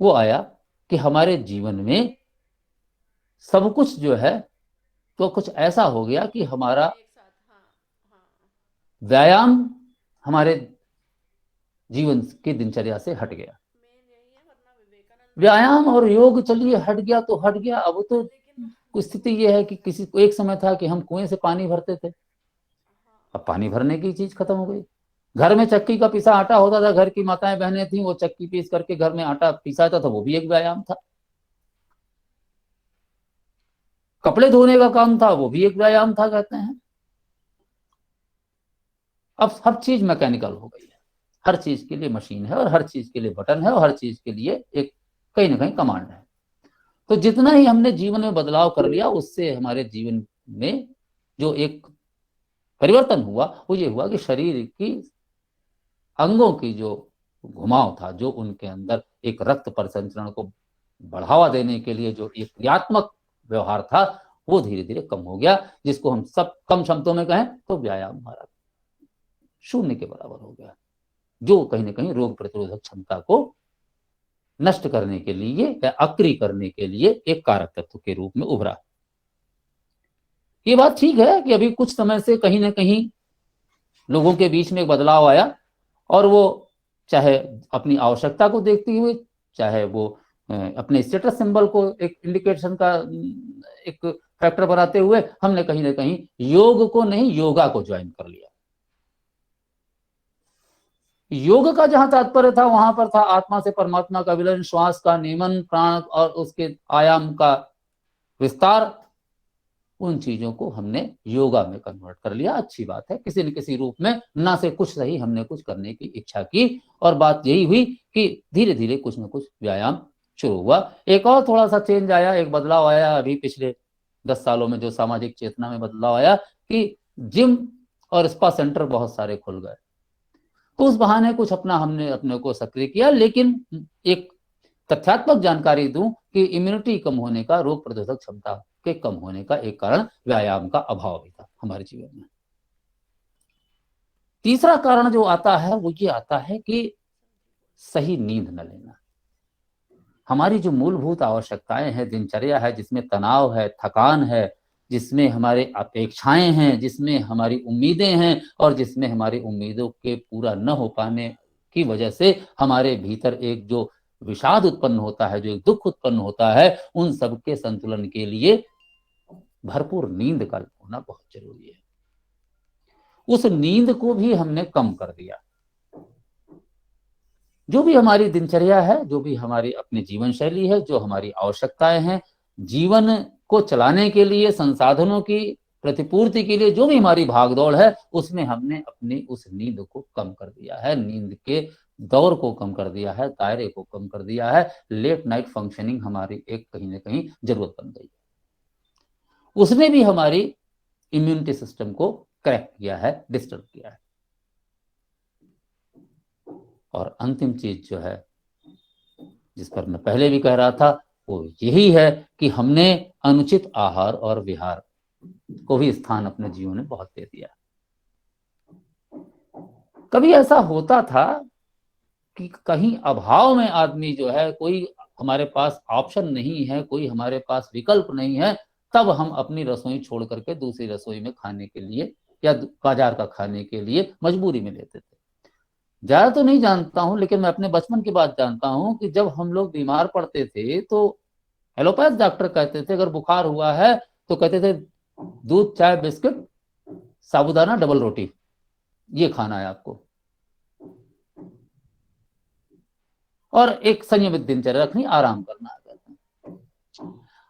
वो आया कि हमारे जीवन में सब कुछ जो है तो कुछ ऐसा हो गया कि हमारा व्यायाम हमारे जीवन की दिनचर्या से हट गया। व्यायाम और योग चलिए हट गया तो हट गया। अब तो स्थिति यह है कि किसी को एक समय था कि हम कुएं से पानी भरते थे, अब पानी भरने की चीज खत्म हो गई। घर में चक्की का पिसा आटा होता था, घर की माताएं बहनें थी, वो चक्की पीस करके घर में आटा पिसाता था, वो भी एक व्यायाम था। कपड़े धोने का काम था, वो भी एक व्यायाम था, कहते हैं। अब हर चीज मैकेनिकल हो गई है, हर चीज के लिए मशीन है और हर चीज के लिए बटन है और हर चीज के लिए एक कहीं ना कहीं कमांड है। तो जितना ही हमने जीवन में बदलाव कर लिया, उससे हमारे जीवन में जो एक परिवर्तन हुआ वो ये हुआ कि शरीर की अंगों की जो घुमाव था, जो उनके अंदर एक रक्त परिसंचरण को बढ़ावा देने के लिए जो एक क्रियात्मक व्यवहार था, वो धीरे धीरे कम हो गया, जिसको हम सब कम शब्दों में कहें तो व्यायाम हमारा शून्य के बराबर हो गया, जो कहीं ना कहीं रोग प्रतिरोधक क्षमता को नष्ट करने के लिए या अक्रिय करने के लिए एक कारक तत्व के रूप में उभरा। ये बात ठीक है कि अभी कुछ समय से कहीं ना कहीं लोगों के बीच में एक बदलाव आया, और वो चाहे अपनी आवश्यकता को देखते हुए, चाहे वो अपने स्टेटस सिंबल को एक इंडिकेशन का एक फैक्टर बनाते हुए, हमने कहीं ना कहीं योग को नहीं योगा को ज्वाइन कर लिया। योग का जहां तात्पर्य था वहां पर था आत्मा से परमात्मा का विलय, श्वास का नियमन, प्राण और उसके आयाम का विस्तार। उन चीजों को हमने योगा में कन्वर्ट कर लिया। अच्छी बात है, किसी न किसी रूप में ना से कुछ सही हमने कुछ करने की इच्छा की, और बात यही हुई कि धीरे धीरे कुछ न कुछ व्यायाम शुरू हुआ। एक और थोड़ा सा चेंज आया, एक बदलाव आया अभी पिछले 10 सालों में, जो सामाजिक चेतना में बदलाव आया कि जिम और स्पा सेंटर बहुत सारे खुल गए। तो उस बहाने कुछ हमने अपने को सक्रिय किया। लेकिन एक तथ्यात्मक जानकारी दूं कि इम्यूनिटी कम होने का, रोग प्रतिरोधक क्षमता के कम होने का एक कारण व्यायाम का अभाव भी था हमारे जीवन में। तीसरा कारण जो आता है वो ये आता है कि सही नींद न लेना। हमारी जो मूलभूत आवश्यकताएं हैं, दिनचर्या है, जिसमें तनाव है, थकान है, जिसमें हमारे अपेक्षाएं हैं, जिसमें हमारी उम्मीदें हैं, और जिसमें हमारी उम्मीदों के पूरा न हो पाने की वजह से हमारे भीतर एक जो विषाद उत्पन्न होता है, जो एक दुख उत्पन्न होता है, उन सब के संतुलन के लिए भरपूर नींद का होना बहुत जरूरी है। उस नींद को भी हमने कम कर दिया। जो भी हमारी दिनचर्या है, जो भी हमारी अपनी जीवन शैली है, जो हमारी आवश्यकताएं हैं, जीवन को चलाने के लिए, संसाधनों की प्रतिपूर्ति के लिए जो भी हमारी भागदौड़ है, उसमें हमने अपनी उस नींद को कम कर दिया है, नींद के दौर को कम कर दिया है, दायरे को कम कर दिया है। लेट नाइट फंक्शनिंग हमारी एक कहीं ना कहीं जरूरत बन गई। उसने भी हमारी इम्यूनिटी सिस्टम को क्रैक किया है, डिस्टर्ब किया है। और अंतिम चीज जो है, जिस पर मैं पहले भी कह रहा था, वो यही है कि हमने अनुचित आहार और विहार को भी स्थान अपने जीवन में बहुत दे दिया। कभी ऐसा होता था कि कहीं अभाव में आदमी जो है, कोई हमारे पास ऑप्शन नहीं है, कोई हमारे पास विकल्प नहीं है, तब हम अपनी रसोई छोड़ करके दूसरी रसोई में खाने के लिए या बाजार का खाने के लिए मजबूरी में लेते थे। ज्यादा तो नहीं जानता हूं, लेकिन मैं अपने बचपन की बात जानता हूं कि जब हम लोग बीमार पड़ते थे तो एलोपैथ डॉक्टर कहते थे, अगर बुखार हुआ है तो कहते थे दूध, चाय, बिस्किट, साबूदाना, डबल रोटी, ये खाना है आपको, और एक संयमित दिनचर्या रखनी, आराम करना है।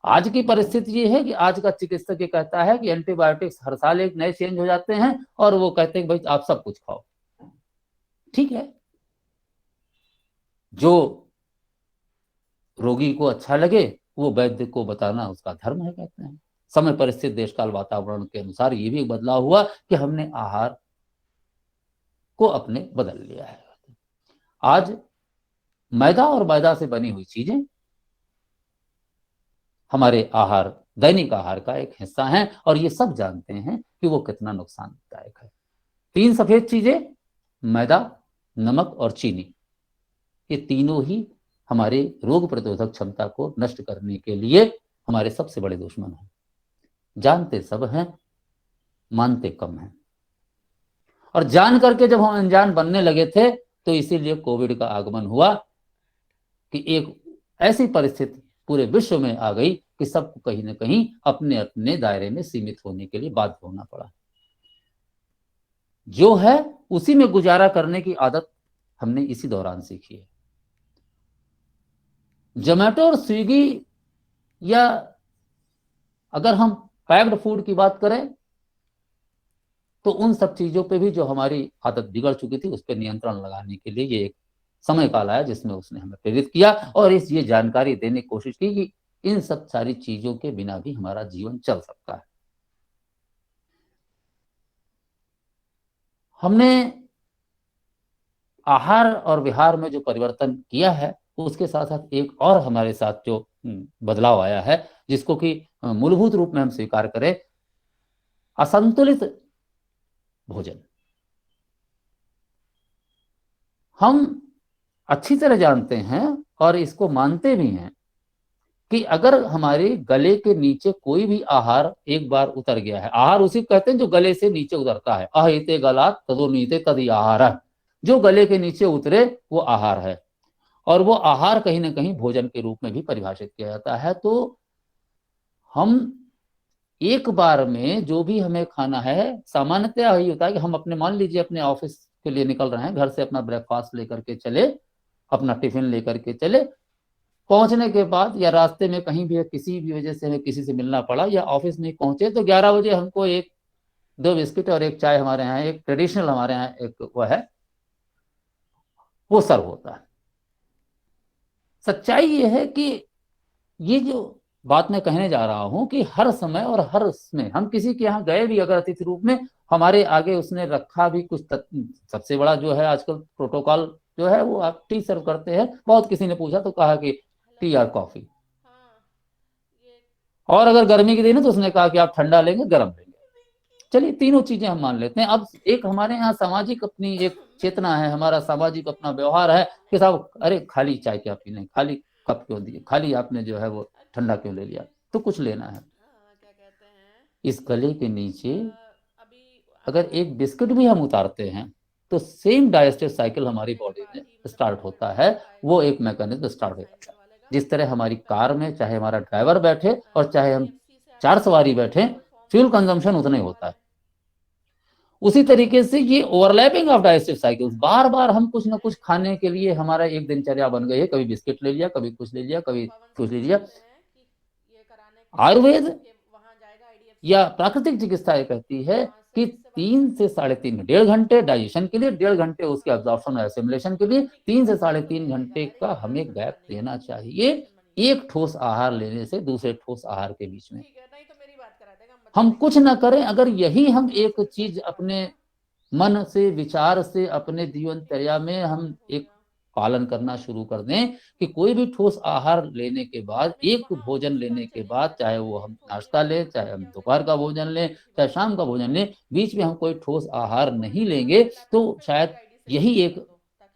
आज की परिस्थिति ये है कि आज का चिकित्सक ये कहता है कि एंटीबायोटिक्स हर साल एक नए चेंज हो जाते हैं, और वो कहते हैं कि भाई आप सब कुछ खाओ। ठीक है, जो रोगी को अच्छा लगे वो वैद्य को बताना उसका धर्म है, कहते हैं। समय, परिस्थिति, देश काल, वातावरण के अनुसार ये भी बदलाव हुआ कि हमने आहार को अपने बदल लिया है। आज मैदा और मैदा से बनी हुई चीजें हमारे आहार, दैनिक आहार का एक हिस्सा है, और ये सब जानते हैं कि वो कितना नुकसानदायक है। 3 सफेद चीजें, मैदा, नमक और चीनी, ये तीनों ही हमारे रोग प्रतिरोधक क्षमता को नष्ट करने के लिए हमारे सबसे बड़े दुश्मन हैं। जानते सब हैं, मानते कम हैं। और जान करके जब हम अनजान बनने लगे थे, तो इसीलिए कोविड का आगमन हुआ कि एक ऐसी परिस्थिति पूरे विश्व में आ गई कि सबको कहीं ना कहीं अपने अपने दायरे में सीमित होने के लिए बाध्य होना पड़ा। जो है उसी में गुजारा करने की आदत हमने इसी दौरान सीखी है। जोमेटो और स्विगी, या अगर हम पैक्ड फूड की बात करें, तो उन सब चीजों पे भी जो हमारी आदत बिगड़ चुकी थी, उस पर नियंत्रण लगाने के लिए ये एक समय काल आया जिसमें उसने हमें प्रेरित किया और ये जानकारी देने की कोशिश की कि इन सब सारी चीजों के बिना भी हमारा जीवन चल सकता है। हमने आहार और विहार में जो परिवर्तन किया है, उसके साथ साथ एक और हमारे साथ जो बदलाव आया है, जिसको कि मूलभूत रूप में हम स्वीकार करें, असंतुलित भोजन। हम अच्छी तरह जानते हैं और इसको मानते भी हैं कि अगर हमारे गले के नीचे कोई भी आहार एक बार उतर गया है, आहार उसी कहते हैं जो गले से नीचे उतरता है, अहिते गलात तदोनीते तदि आहार, जो गले के नीचे उतरे वो आहार है, और वो आहार कहीं ना कहीं भोजन के रूप में भी परिभाषित किया जाता है। तो हम एक बार में जो भी हमें खाना है, सामान्यतः यही होता है कि हम अपने, मान लीजिए अपने ऑफिस के लिए निकल रहे हैं, घर से अपना ब्रेकफास्ट लेकर के चले, अपना टिफिन लेकर के चले, पहुंचने के बाद या रास्ते में कहीं भी किसी भी वजह से हमें किसी से मिलना पड़ा या ऑफिस में पहुंचे, तो 11 बजे हमको 1-2 बिस्किट और एक चाय, हमारे यहाँ एक ट्रेडिशनल, हमारे यहाँ एक वो है, वो सर्व होता है। सच्चाई ये है कि ये जो बात मैं कहने जा रहा हूं कि हर समय और हर उसमें हम किसी के यहाँ गए भी अगर अतिथि रूप में, हमारे आगे उसने रखा भी कुछ सबसे बड़ा जो है आजकल प्रोटोकॉल जो है, वो आप टी सर्व करते हैं। बहुत किसी ने पूछा तो कहा कि टी और कॉफी, और अगर गर्मी के दिन है तो उसने कहा कि आप ठंडा लेंगे गर्म लेंगे। चलिए तीनों चीजें हम मान लेते हैं। अब एक हमारे यहाँ सामाजिक अपनी एक चेतना है, हमारा सामाजिक अपना व्यवहार है कि साहब अरे खाली चाय क्या पीने, खाली कप क्यों दिए, खाली आपने जो है वो ठंडा क्यों ले लिया, तो कुछ लेना है। इस गले के नीचे अगर एक बिस्किट भी हम उतारते हैं तो सेम डाइजेस्टिव साइकिल हमारी बॉडी में स्टार्ट होता है, वो एक मैकेनिज्म स्टार्ट हो जाता है। जिस तरह हमारी कार में चाहे हमारा ड्राइवर बैठे और चाहे हम 4 सवारी बैठे, फ्यूल कंजम्पशन उतना ही होता है। उसी तरीके से ये ओवरलैपिंग ऑफ डाइजेस्टिव साइकिल्स, बार बार हम कुछ ना कुछ खाने के लिए हमारा एक दिनचर्या बन गई है, कभी बिस्किट ले लिया, कभी कुछ ले लिया, कभी कुछ ले लिया। आयुर्वेद या प्राकृतिक चिकित्सा ये कहती है कि 3 से 3.5 1.5 घंटे डाइजेशन के लिए, 1.5 घंटे उसके अब्जॉर्प्शन और एसिमिलेशन के लिए, 3 से 3.5 घंटे का हमें गैप देना चाहिए एक ठोस आहार लेने से दूसरे ठोस आहार के बीच में। हम कुछ ना करें, अगर यही हम एक चीज अपने मन से, विचार से, अपने जीवनचर्या में हम एक पालन करना शुरू कर दें कि कोई भी ठोस आहार लेने के बाद, एक भोजन लेने के बाद, चाहे वो हम नाश्ता लें, चाहे हम दोपहर का भोजन लें, चाहे शाम का भोजन लें, बीच में हम कोई ठोस आहार नहीं लेंगे, तो शायद यही एक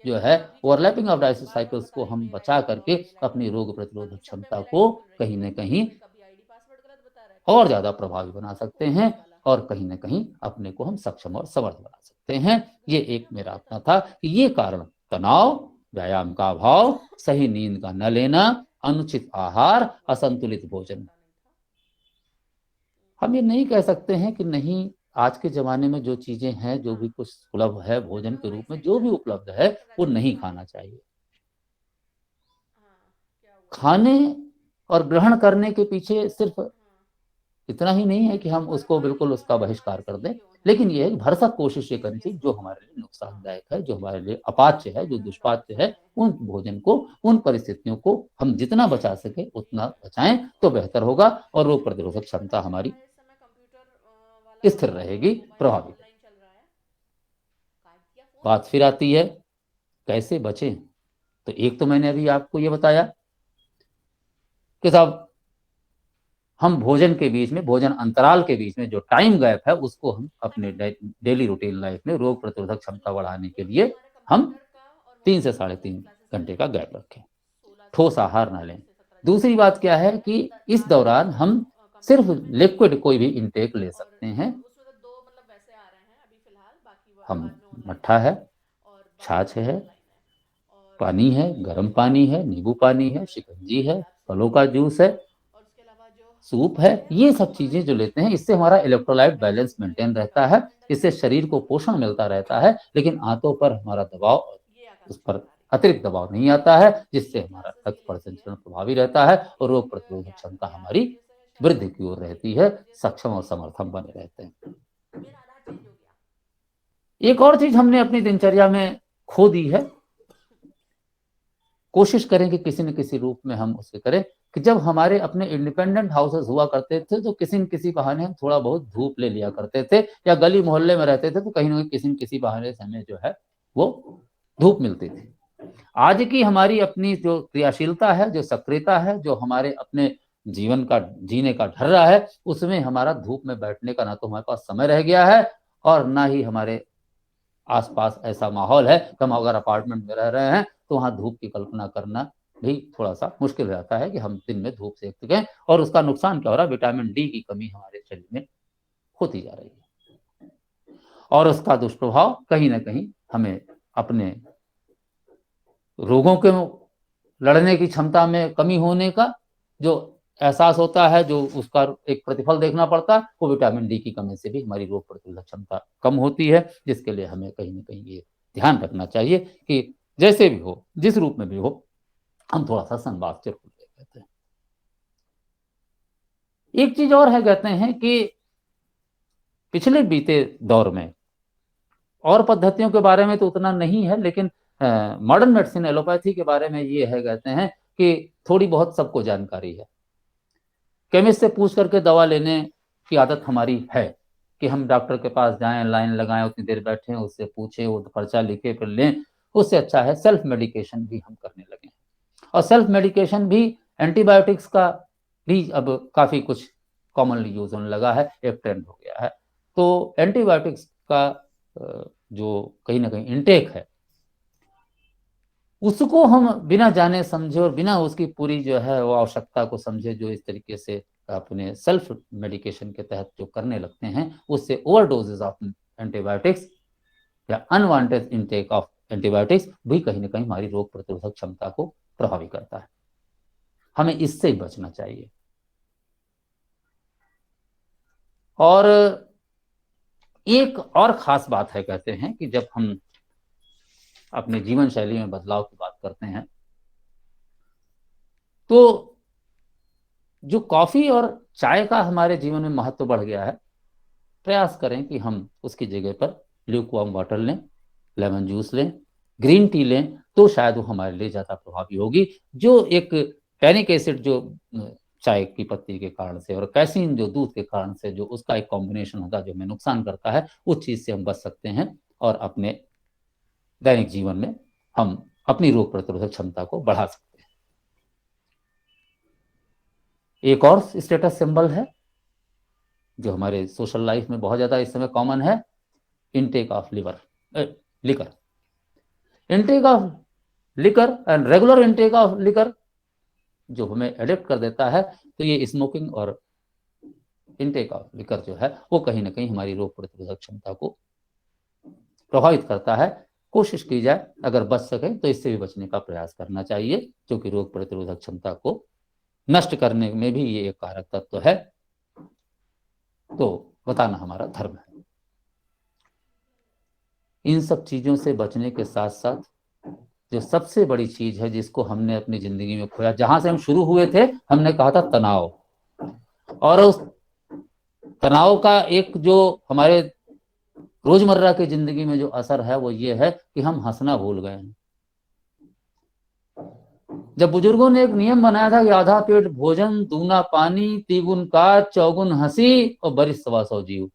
जो है ओवरलैपिंग ऑफ डाइजेस्टिव साइकिल्स को हम बचा करके अपनी रोग प्रतिरोधक क्षमता को कहीं ना कहीं और ज्यादा प्रभावी बना सकते हैं, और कहीं ना कहीं अपने को हम सक्षम और समर्थ बना सकते हैं। ये एक मेरा अपना था कि ये कारण तनाव, व्यायाम का अभाव, सही नींद का न लेना, अनुचित आहार, असंतुलित भोजन। हम ये नहीं कह सकते हैं कि नहीं, आज के जमाने में जो चीजें हैं, जो भी कुछ सुलभ है भोजन के रूप में, जो भी उपलब्ध है, वो नहीं खाना चाहिए। खाने और ग्रहण करने के पीछे सिर्फ इतना ही नहीं है कि हम उसको बिल्कुल उसका बहिष्कार कर दें, लेकिन ये है भरसक कोशिश ये करनी चाहिए जो हमारे लिए नुकसानदायक है, जो हमारे लिए अपाच्य है, जो दुष्पाच्य है, उन भोजन को, उन परिस्थितियों को हम जितना बचा सके उतना बचाएं तो बेहतर होगा, और रोग प्रतिरोधक क्षमता हमारी स्थिर रहेगी, प्रभावी। बात फिर आती है कैसे बचें। तो एक तो मैंने अभी आपको ये बताया कि साहब हम भोजन के बीच में, भोजन अंतराल के बीच में जो टाइम गैप है उसको हम अपने डेली रूटीन लाइफ में रोग प्रतिरोधक क्षमता बढ़ाने के लिए हम 3 से 3.5 घंटे का गैप रखें, ठोस आहार ना लें। दूसरी बात क्या है कि इस दौरान हम सिर्फ लिक्विड कोई भी इंटेक ले सकते हैं। हम मट्ठा है, छाछ है, पानी है, गर्म पानी है, नींबू पानी है, शिकंजी है, फलों का जूस है, सूप है, ये सब चीजें जो लेते हैं इससे हमारा इलेक्ट्रोलाइट बैलेंस मेंटेन रहता है, इससे शरीर को पोषण मिलता रहता है, लेकिन आंतों पर हमारा दबाव, उस पर अतिरिक्त दबाव नहीं आता है, जिससे हमारा रक्त परिसंचरण प्रभावी रहता है और रोग प्रतिरोधक क्षमता हमारी वृद्धि की ओर रहती है, सक्षम और समर्थन बने रहते हैं। एक और चीज हमने अपनी दिनचर्या में खो दी है, कोशिश करें कि किसी न किसी रूप में हम उसे करें कि जब हमारे अपने इंडिपेंडेंट हाउसेस हुआ करते थे तो किसी न किसी बहाने हम थोड़ा बहुत धूप ले लिया करते थे, या गली मोहल्ले में रहते थे तो कहीं ना कहीं किसी न किसी बहाने से हमें जो है वो धूप मिलती थी। आज की हमारी अपनी जो क्रियाशीलता है, जो सक्रियता है, जो हमारे अपने जीवन का जीने का ढर्रा है, उसमें हमारा धूप में बैठने का ना तो हमारे पास समय रह गया है और ना ही हमारे आसपास ऐसा माहौल है कि हम अगर अपार्टमेंट में रह रहे हैं तो वहां धूप की कल्पना करना भी थोड़ा सा मुश्किल रहता है कि हम दिन में धूप सेक सकें। और उसका नुकसान क्या हो रहा है, विटामिन डी की कमी हमारे शरीर में होती जा रही है और उसका दुष्प्रभाव कहीं ना कहीं हमें अपने रोगों के लड़ने की क्षमता में कमी होने का जो एहसास होता है, जो उसका एक प्रतिफल देखना पड़ता है, वो विटामिन डी की कमी से भी हमारी रोग प्रतिरोधक क्षमता कम होती है, जिसके लिए हमें कहीं ना कहीं ये ध्यान रखना चाहिए कि जैसे भी हो, जिस रूप में भी हो, हम थोड़ा सा सनबाथ जरूर ले लेते हैं। एक चीज और है, कहते हैं कि पिछले बीते दौर में और पद्धतियों के बारे में तो उतना नहीं है, लेकिन मॉडर्न मेडिसिन एलोपैथी के बारे में ये है, कहते हैं कि थोड़ी बहुत सबको जानकारी है। केमिस्ट से पूछ करके दवा लेने की आदत हमारी है कि हम डॉक्टर के पास जाएं, लाइन लगाएं, उतनी देर बैठें, उससे पूछें, वो पर्चा लिखे फिर लें। उससे अच्छा है सेल्फ मेडिकेशन भी हम करने लगे, और सेल्फ मेडिकेशन भी एंटीबायोटिक्स का भी अब काफी कुछ कॉमनली यूज होने लगा है, एक ट्रेंड हो गया है। तो एंटीबायोटिक्स का जो कहीं ना कहीं इनटेक है, उसको हम बिना जाने समझे और बिना उसकी पूरी जो है वो आवश्यकता को समझे, जो इस तरीके से अपने सेल्फ मेडिकेशन के तहत जो करने लगते हैं, उससे ओवरडोजेज ऑफ एंटीबायोटिक्स या अनवांटेड इनटेक ऑफ एंटीबायोटिक्स भी कहीं ना कहीं हमारी रोग प्रतिरोधक क्षमता को प्रभावित करता है। हमें इससे ही बचना चाहिए। और एक और खास बात है, कहते हैं कि जब हम अपने जीवन शैली में बदलाव की बात करते हैं तो जो कॉफी और चाय का हमारे जीवन में महत्व बढ़ गया है, प्रयास करें कि हम उसकी जगह पर ल्यूकवार्म वाटर लें, लेमन जूस लें, ग्रीन टी लें, तो शायद वो हमारे लिए ज्यादा प्रभावी होगी। जो एक टैनिक एसिड जो चाय की पत्ती के कारण से और कैसीन जो दूध के कारण से जो उसका एक कॉम्बिनेशन होता है जो हमें नुकसान करता है, उस चीज से हम बच सकते हैं और अपने दैनिक जीवन में हम अपनी रोग प्रतिरोधक क्षमता को बढ़ा सकते हैं। एक और स्टेटस सिंबल है जो हमारे सोशल लाइफ में बहुत ज्यादा इस समय कॉमन है, intake of liquor. Intake of liquor and regular intake of liquor जो हमें एडिक्ट कर देता है, तो ये स्मोकिंग और इनटेक ऑफ लिकर जो है वो कहीं ना कहीं हमारी रोग प्रतिरोधक क्षमता को प्रभावित करता है। कोशिश की जाए अगर बच सके तो इससे भी बचने का प्रयास करना चाहिए, क्योंकि रोग प्रतिरोधक क्षमता को नष्ट करने में भी ये एक कारक तत्व है, तो बताना हमारा धर्म है। इन सब चीजों से बचने के साथ साथ जो सबसे बड़ी चीज है जिसको हमने अपनी जिंदगी में खोया, जहां से हम शुरू हुए थे, हमने कहा था तनाव, और उस तनाव का एक जो हमारे रोजमर्रा की जिंदगी में जो असर है वो ये है कि हम हंसना भूल गए हैं। जब बुजुर्गों ने एक नियम बनाया था कि आधा पेट भोजन, दूना पानी, तिगुन काज, चौगुन हंसी और बरिस 125 जीव,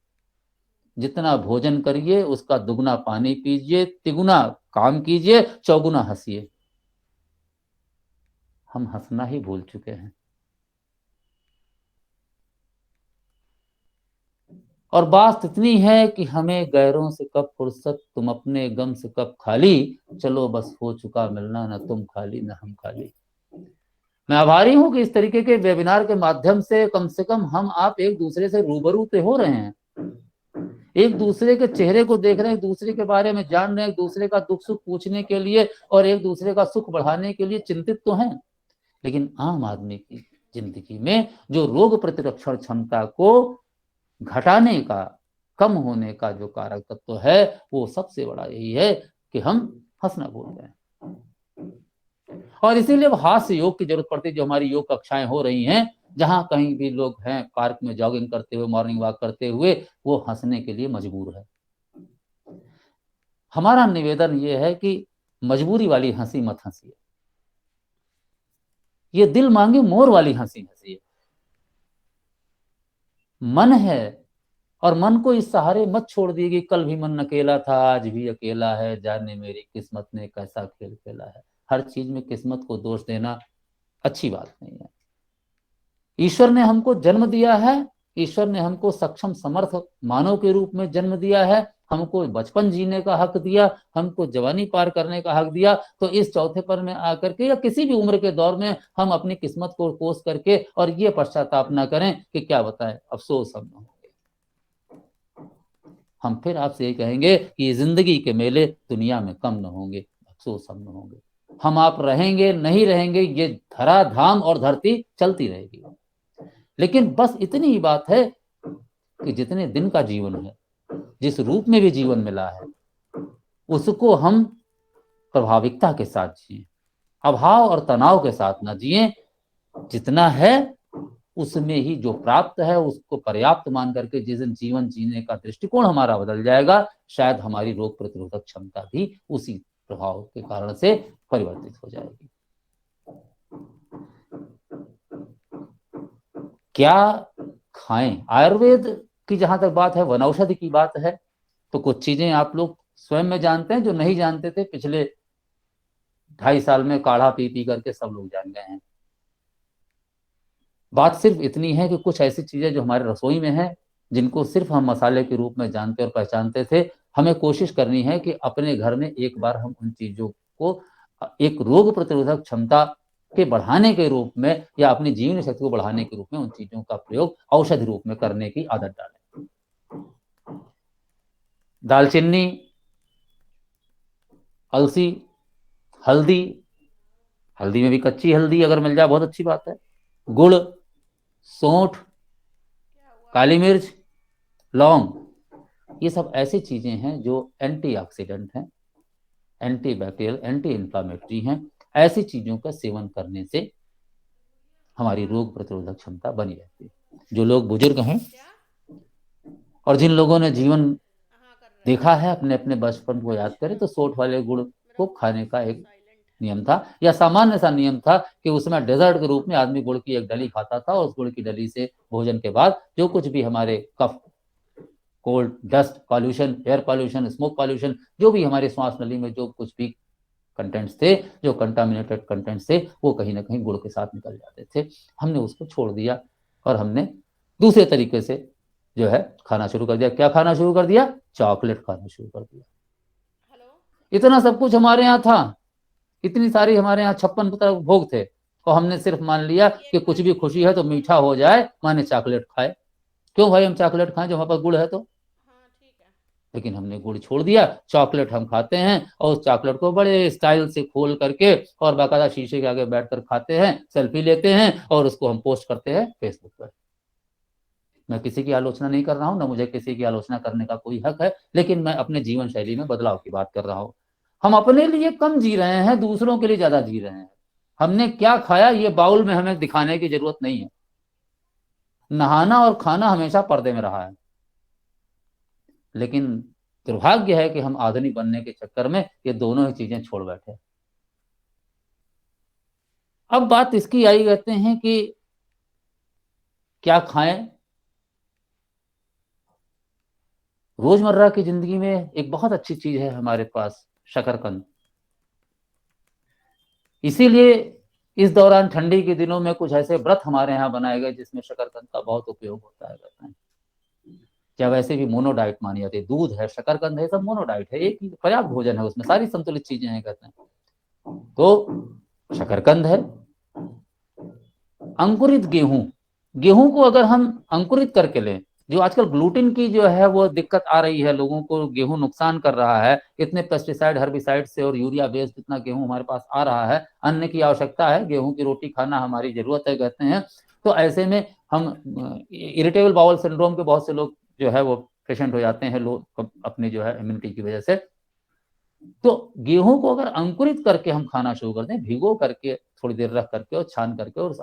जितना भोजन करिए उसका दुगना पानी पीजिए, तिगुना काम कीजिए, चौगुना हंसिए। हम हंसना ही भूल चुके हैं। और बात इतनी है कि हमें गैरों से कब फुर्सत, तुम अपने गम से कब खाली, चलो बस हो चुका मिलना, न तुम खाली न हम खाली। मैं आभारी हूं कि इस तरीके के वेबिनार के माध्यम से कम हम आप एक दूसरे से रूबरू तो हो रहे हैं, एक दूसरे के चेहरे को देख रहे हैं, एक दूसरे के बारे में जान रहे हैं, एक दूसरे का दुख सुख पूछने के लिए और एक दूसरे का सुख बढ़ाने के लिए चिंतित तो हैं। लेकिन आम आदमी की जिंदगी में जो रोग प्रतिरक्षण क्षमता को घटाने का, कम होने का जो कारक तत्व है, वो सबसे बड़ा यही है कि हम हंसना भूल गए। और इसीलिए अब हास्य योग की जरूरत पड़ती है। जो हमारी योग कक्षाएं हो रही हैं, जहां कहीं भी लोग हैं पार्क में जॉगिंग करते हुए, मॉर्निंग वॉक करते हुए, वो हंसने के लिए मजबूर है। हमारा निवेदन ये है कि मजबूरी वाली हंसी मत हंसिए, ये दिल मांगे मोर वाली हंसी हंसिए। मन है और मन को इस सहारे मत छोड़ दिए कि कल भी मन अकेला था, आज भी अकेला है, जाने मेरी किस्मत ने कैसा खेल खेला है। हर चीज में किस्मत को दोष देना अच्छी बात नहीं है। ईश्वर ने हमको जन्म दिया है, ईश्वर ने हमको सक्षम समर्थ मानव के रूप में जन्म दिया है, हमको बचपन जीने का हक दिया, हमको जवानी पार करने का हक दिया। तो इस चौथे पर में आकर के या किसी भी उम्र के दौर में हम अपनी किस्मत को कोस करके और ये पश्चाताप ना करें कि क्या बताएं, अफसोस हम होंगे। हम फिर आपसे ये कहेंगे कि ये जिंदगी के मेले दुनिया में कम न होंगे, अफसोस हम न होंगे। हम आप रहेंगे नहीं रहेंगे, ये धरा धाम और धरती चलती रहेगी। लेकिन बस इतनी ही बात है कि जितने दिन का जीवन है, जिस रूप में भी जीवन मिला है, उसको हम प्रभाविकता के साथ जिए, अभाव और तनाव के साथ ना जिए। जितना है उसमें ही जो प्राप्त है उसको पर्याप्त मान करके जिस दिन जीवन जीने का दृष्टिकोण हमारा बदल जाएगा, शायद हमारी रोग प्रतिरोधक क्षमता भी उसी प्रभाव के कारण से परिवर्तित हो जाएगी। क्या खाएं, आयुर्वेद की जहां तक बात है, वनौषधि की बात है, तो कुछ चीजें आप लोग स्वयं में जानते हैं जो नहीं जानते थे। पिछले 2.5 साल में काढ़ा पी पी करके सब लोग जान गए हैं। बात सिर्फ इतनी है कि कुछ ऐसी चीजें जो हमारे रसोई में है, जिनको सिर्फ हम मसाले के रूप में जानते और पहचानते थे, हमें कोशिश करनी है कि अपने घर में एक बार हम उन चीजों को एक रोग प्रतिरोधक क्षमता के बढ़ाने के रूप में या अपनी जीवन शक्ति को बढ़ाने के रूप में उन चीजों का प्रयोग औषधि रूप में करने की आदत डालें। दालचीनी, अलसी, हल्दी, हल्दी में भी कच्ची हल्दी अगर मिल जाए बहुत अच्छी बात है, गुड़, सौंठ, काली मिर्च, लौंग, ये सब ऐसी चीजें हैं जो एंटीऑक्सीडेंट हैं, एंटी बैक्टीरियल, एंटी इंफ्लामेटरी हैं। ऐसी चीजों का सेवन करने से हमारी रोग प्रतिरोधक क्षमता बनी रहती है। जो लोग बुजुर्ग हैं और जिन लोगों ने जीवन देखा है, अपने अपने बचपन को याद करें, तो सौंठ वाले गुड़ को खाने का एक नियम था, या सामान्य सा नियम था कि उसमें डेजर्ट के रूप में आदमी गुड़ की एक डली खाता था, और उस गुड़ की डली से भोजन के बाद जो कुछ भी हमारे cough, cold, dust pollution, air pollution, smoke pollution, जो भी हमारे श्वास नली में जो कुछ भी कंटेंट्स थे, जो कंटामिनेटेड कंटेंट्स थे, वो कहीं ना कहीं गुड़ के साथ निकल जाते थे। हमने उसको छोड़ दिया और हमने दूसरे तरीके से जो है खाना शुरू कर दिया। क्या खाना शुरू कर दिया? चॉकलेट खाना शुरू कर दिया। इतना सब कुछ हमारे यहाँ था, इतनी सारी हमारे यहाँ 56 भोग थे, और हमने सिर्फ मान लिया कि कुछ भी खुशी है तो मीठा हो जाए, माने चॉकलेट खाए। क्यों भाई हम चॉकलेट खाएं, जो हमारे पास गुड़ है तो? लेकिन हमने गुड़ छोड़ दिया, चॉकलेट हम खाते हैं, और उस चॉकलेट को बड़े स्टाइल से खोल करके और बाकायदा शीशे के आगे बैठकर खाते हैं, सेल्फी लेते हैं और उसको हम पोस्ट करते हैं फेसबुक पर। मैं किसी की आलोचना नहीं कर रहा हूं, ना मुझे किसी की आलोचना करने का कोई हक है, लेकिन मैं अपने जीवन शैली में बदलाव की बात कर रहा हूं। हम अपने लिए कम जी रहे हैं, दूसरों के लिए ज्यादा जी रहे हैं। हमने क्या खाया ये बाउल में हमें दिखाने की जरूरत नहीं है। नहाना और खाना हमेशा पर्दे में रहा है, लेकिन दुर्भाग्य है कि हम आधुनिक बनने के चक्कर में ये दोनों ही चीजें छोड़ बैठे। अब बात इसकी आई, कहते हैं कि क्या खाएं, रोजमर्रा की जिंदगी में एक बहुत अच्छी चीज है हमारे पास, शकरकंद। इसीलिए इस दौरान ठंडी के दिनों में कुछ ऐसे व्रत हमारे यहाँ बनाए गए जिसमें शकरकंद का बहुत उपयोग होता है, कहते हैं। क्या वैसे भी मोनो डाइट मानी जाती है, दूध है, शकरकंद है, सब मोनो डाइट है, एक ही पर्याप्त भोजन है, उसमें सारी संतुलित चीजें हैं, कहते हैं। तो शकरकंद है। अंकुरित गेहूं, गेहूं को अगर हम अंकुरित करके लें, जो आजकल ग्लूटेन की जो है वो दिक्कत आ रही है लोगों को, गेहूं नुकसान कर रहा है, इतने पेस्टिसाइड हर्बिसाइड से और यूरिया बेस्ड इतना गेहूं हमारे पास आ रहा है, अन्न की आवश्यकता है, गेहूं की रोटी खाना हमारी जरूरत है, कहते हैं। तो ऐसे में हम इरिटेबल बाउल सिंड्रोम के बहुत से लोग जो है वो पेशेंट हो जाते हैं, लोग अपनी जो है इम्यूनिटी की वजह से। तो गेहूं को अगर अंकुरित करके हम खाना शुरू कर दें, भिगो करके थोड़ी देर रख करके और छान करके, और उस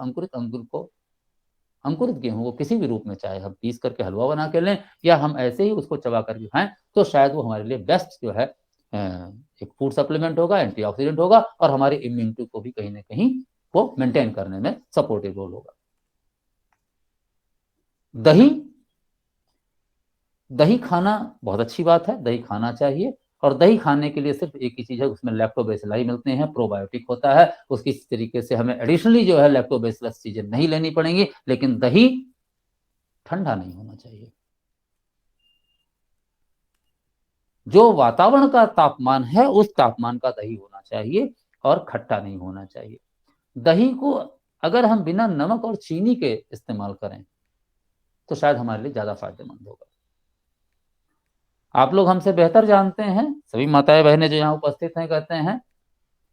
अंकुरित गेहूं को किसी भी रूप में, चाहे हम पीस करके हलवा बना के लें या हम ऐसे ही उसको चबा करके खाएं, तो शायद वो हमारे लिए बेस्ट जो है एक फूड सप्लीमेंट होगा, एंटीऑक्सीडेंट होगा, और हमारी इम्यूनिटी को भी कहीं ना कहीं वो मेंटेन करने में सपोर्टिव रोल होगा। दही, दही खाना बहुत अच्छी बात है, दही खाना चाहिए। और दही खाने के लिए सिर्फ एक ही चीज है, उसमें लैक्टोबैसिलाई मिलते हैं, प्रोबायोटिक होता है, उसकी तरीके से हमें एडिशनली जो है लैक्टोबैसिलस चीजें नहीं लेनी पड़ेंगी। लेकिन दही ठंडा नहीं होना चाहिए। जो वातावरण का तापमान है उस तापमान का दही होना चाहिए, और खट्टा नहीं होना चाहिए। दही को अगर हम बिना नमक और चीनी के इस्तेमाल करें तो शायद हमारे लिए ज्यादा फायदेमंद होगा। आप लोग हमसे बेहतर जानते हैं, सभी माताएं बहनें जो यहाँ उपस्थित हैं कहते हैं,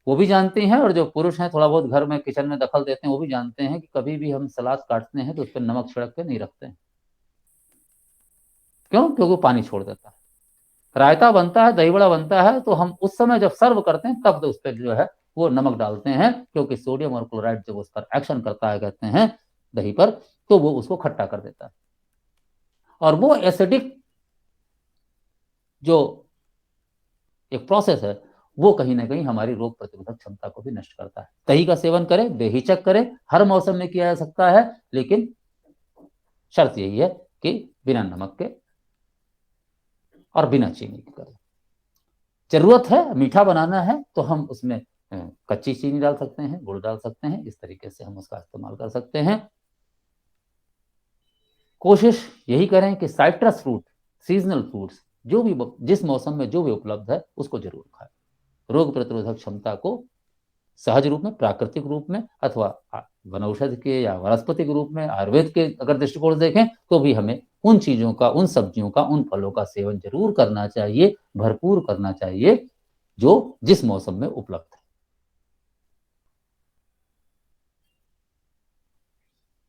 वो भी जानती हैं, और जो पुरुष हैं थोड़ा बहुत घर में किचन में दखल देते हैं वो भी जानते हैं कि कभी भी हम सलाद काटते हैं तो उस पर नमक छिड़क के नहीं रखते हैं। क्यों? क्योंकि वो पानी छोड़ देता है। रायता बनता है, दही बड़ा बनता है, तो हम उस समय जब सर्व करते हैं तब उस पर जो है वो नमक डालते हैं, क्योंकि सोडियम और क्लोराइड जब उस पर एक्शन करता है, कहते हैं, दही पर, तो वो उसको खट्टा कर देता है, और वो एसिडिक जो एक प्रोसेस है वो कहीं ना कहीं हमारी रोग प्रतिरोधक क्षमता को भी नष्ट करता है। दही का सेवन करें, बेहिचक करें, हर मौसम में किया जा सकता है, लेकिन शर्त यही है कि बिना नमक के और बिना चीनी के करें। जरूरत है मीठा बनाना है तो हम उसमें कच्ची चीनी डाल सकते हैं, गुड़ डाल सकते हैं, इस तरीके से हम उसका इस्तेमाल कर सकते हैं। कोशिश यही करें कि साइट्रस फ्रूट, सीजनल फ्रूट्स, जो भी जिस मौसम में जो भी उपलब्ध है उसको जरूर खाएं। रोग प्रतिरोधक क्षमता को सहज रूप में, प्राकृतिक रूप में, अथवा वनौषधि के या वनस्पति के रूप में, आयुर्वेद के अगर दृष्टिकोण देखें तो भी हमें उन चीजों का, उन सब्जियों का, उन फलों का सेवन जरूर करना चाहिए, भरपूर करना चाहिए, जो जिस मौसम में उपलब्ध है।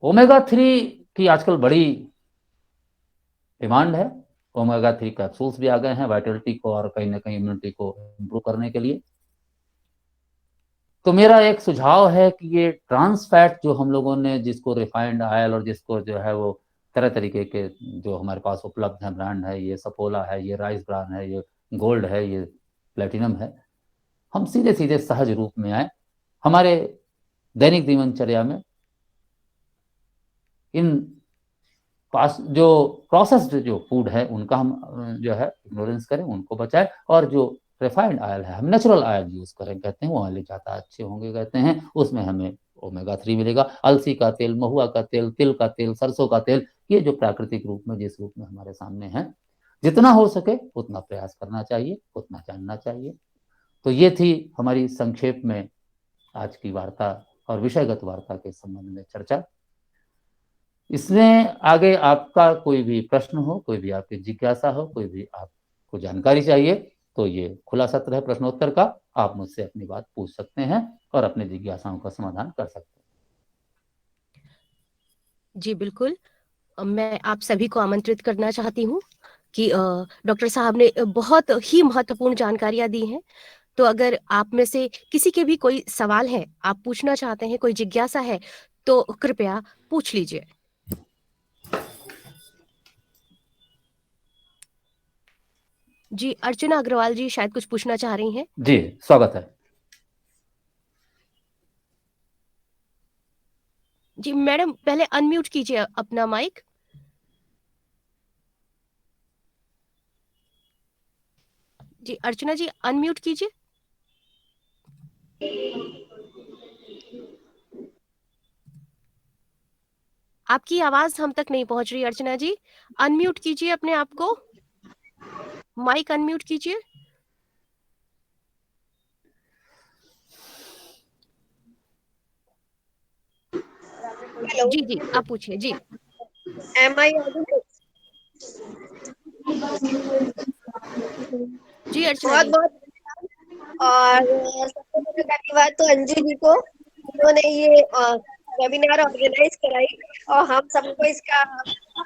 ओमेगा 3 की आजकल बड़ी डिमांड है। ओमेगा 3 कैप्सूल्स भी आ गए हैं वाइटलिटी को और कहीं ना कहीं इम्यूनिटी को इम्प्रूव करने के लिए। तो मेरा एक सुझाव है कि ये ट्रांस फैट जो हम लोगों ने, जिसको रिफाइंड ऑयल और जिसको जो है वो तरह तरीके के जो हमारे पास उपलब्ध है ब्रांड है, ये सफोला है, ये राइस ब्रांड है, ये गोल्ड है, ये प्लेटिनम है, हम सीधे सीधे सहज रूप में आए हमारे दैनिक दिनचर्या में इन पास जो प्रोसेस्ड जो फूड है उनका हम जो है इग्नोरेंस करें, उनको बचाएं, और जो रिफाइंड ऑयल है हम नेचुरल ऑयल यूज करें, कहते हैं, वो हमारे लिए ज्यादा अच्छे होंगे, कहते हैं। उसमें हमें ओमेगा 3 मिलेगा। अलसी का तेल, महुआ का तेल, तिल का तेल, सरसों का तेल, ये जो प्राकृतिक रूप में जिस रूप में हमारे सामने है, जितना हो सके उतना प्रयास करना चाहिए, उतना जानना चाहिए। तो ये थी हमारी संक्षेप में आज की वार्ता और विषयगत वार्ता के संबंध में चर्चा। इसमें आगे आपका कोई भी प्रश्न हो, कोई भी आपकी जिज्ञासा हो, कोई भी आपको जानकारी चाहिए, तो ये खुला सत्र है प्रश्नोत्तर का, आप मुझसे अपनी बात पूछ सकते हैं और अपनी जिज्ञासाओं का समाधान कर सकते हैं। जी बिल्कुल। मैं आप सभी को आमंत्रित करना चाहती हूँ कि डॉक्टर साहब ने बहुत ही महत्वपूर्ण जानकारियां दी हैं। तो अगर आप में से किसी के भी कोई सवाल है, आप पूछना चाहते हैं, कोई जिज्ञासा है, तो कृपया पूछ लीजिए। जी, अर्चना अग्रवाल जी शायद कुछ पूछना चाह रही हैं। जी, स्वागत है। जी मैडम, पहले अनम्यूट कीजिए अपना माइक। जी अर्चना जी अनम्यूट कीजिए। आपकी आवाज हम तक नहीं पहुंच रही अर्चना जी, अनम्यूट कीजिए अपने आप को, माइक अनम्यूट कीजिए। हेलो, जी जी आप पूछिए जी। M I audible? जी अर्चना बहुत जी। बहुत और सबसे पहले धन्यवाद तो अंजू जी को, उन्होंने ये वेबिनार ऑर्गेनाइज कराई और हम सबको इसका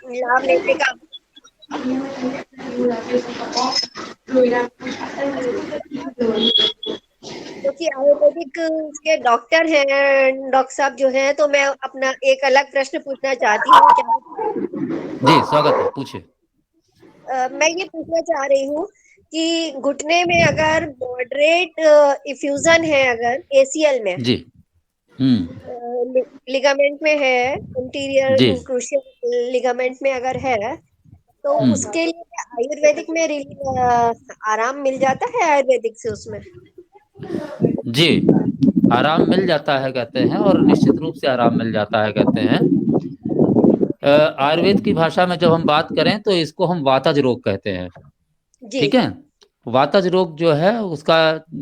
लाभ लेने का, क्योंकि आयुर्वेदिक के डॉक्टर हैं, डॉक्टर साहब जो हैं, तो मैं अपना एक अलग प्रश्न पूछना चाहती हूँ। क्या जी स्वागत है, पूछिए। मैं ये पूछना चाह रही हूँ कि घुटने में अगर मॉडरेट इफ्यूजन है, अगर एसीएल में जी। लिगामेंट में है, इंटीरियर जी क्रूशियल लिगामेंट में अगर है, तो उसके लिए आयुर्वेदिक में आराम मिल जाता है आयुर्वेदिक से उसमें? जी आराम मिल जाता है कहते हैं, और निश्चित रूप से आराम मिल जाता है कहते हैं। आयुर्वेद की भाषा में जब हम बात करें तो इसको हम वातज रोग कहते हैं। जी। ठीक है। वातज रोग जो है उसका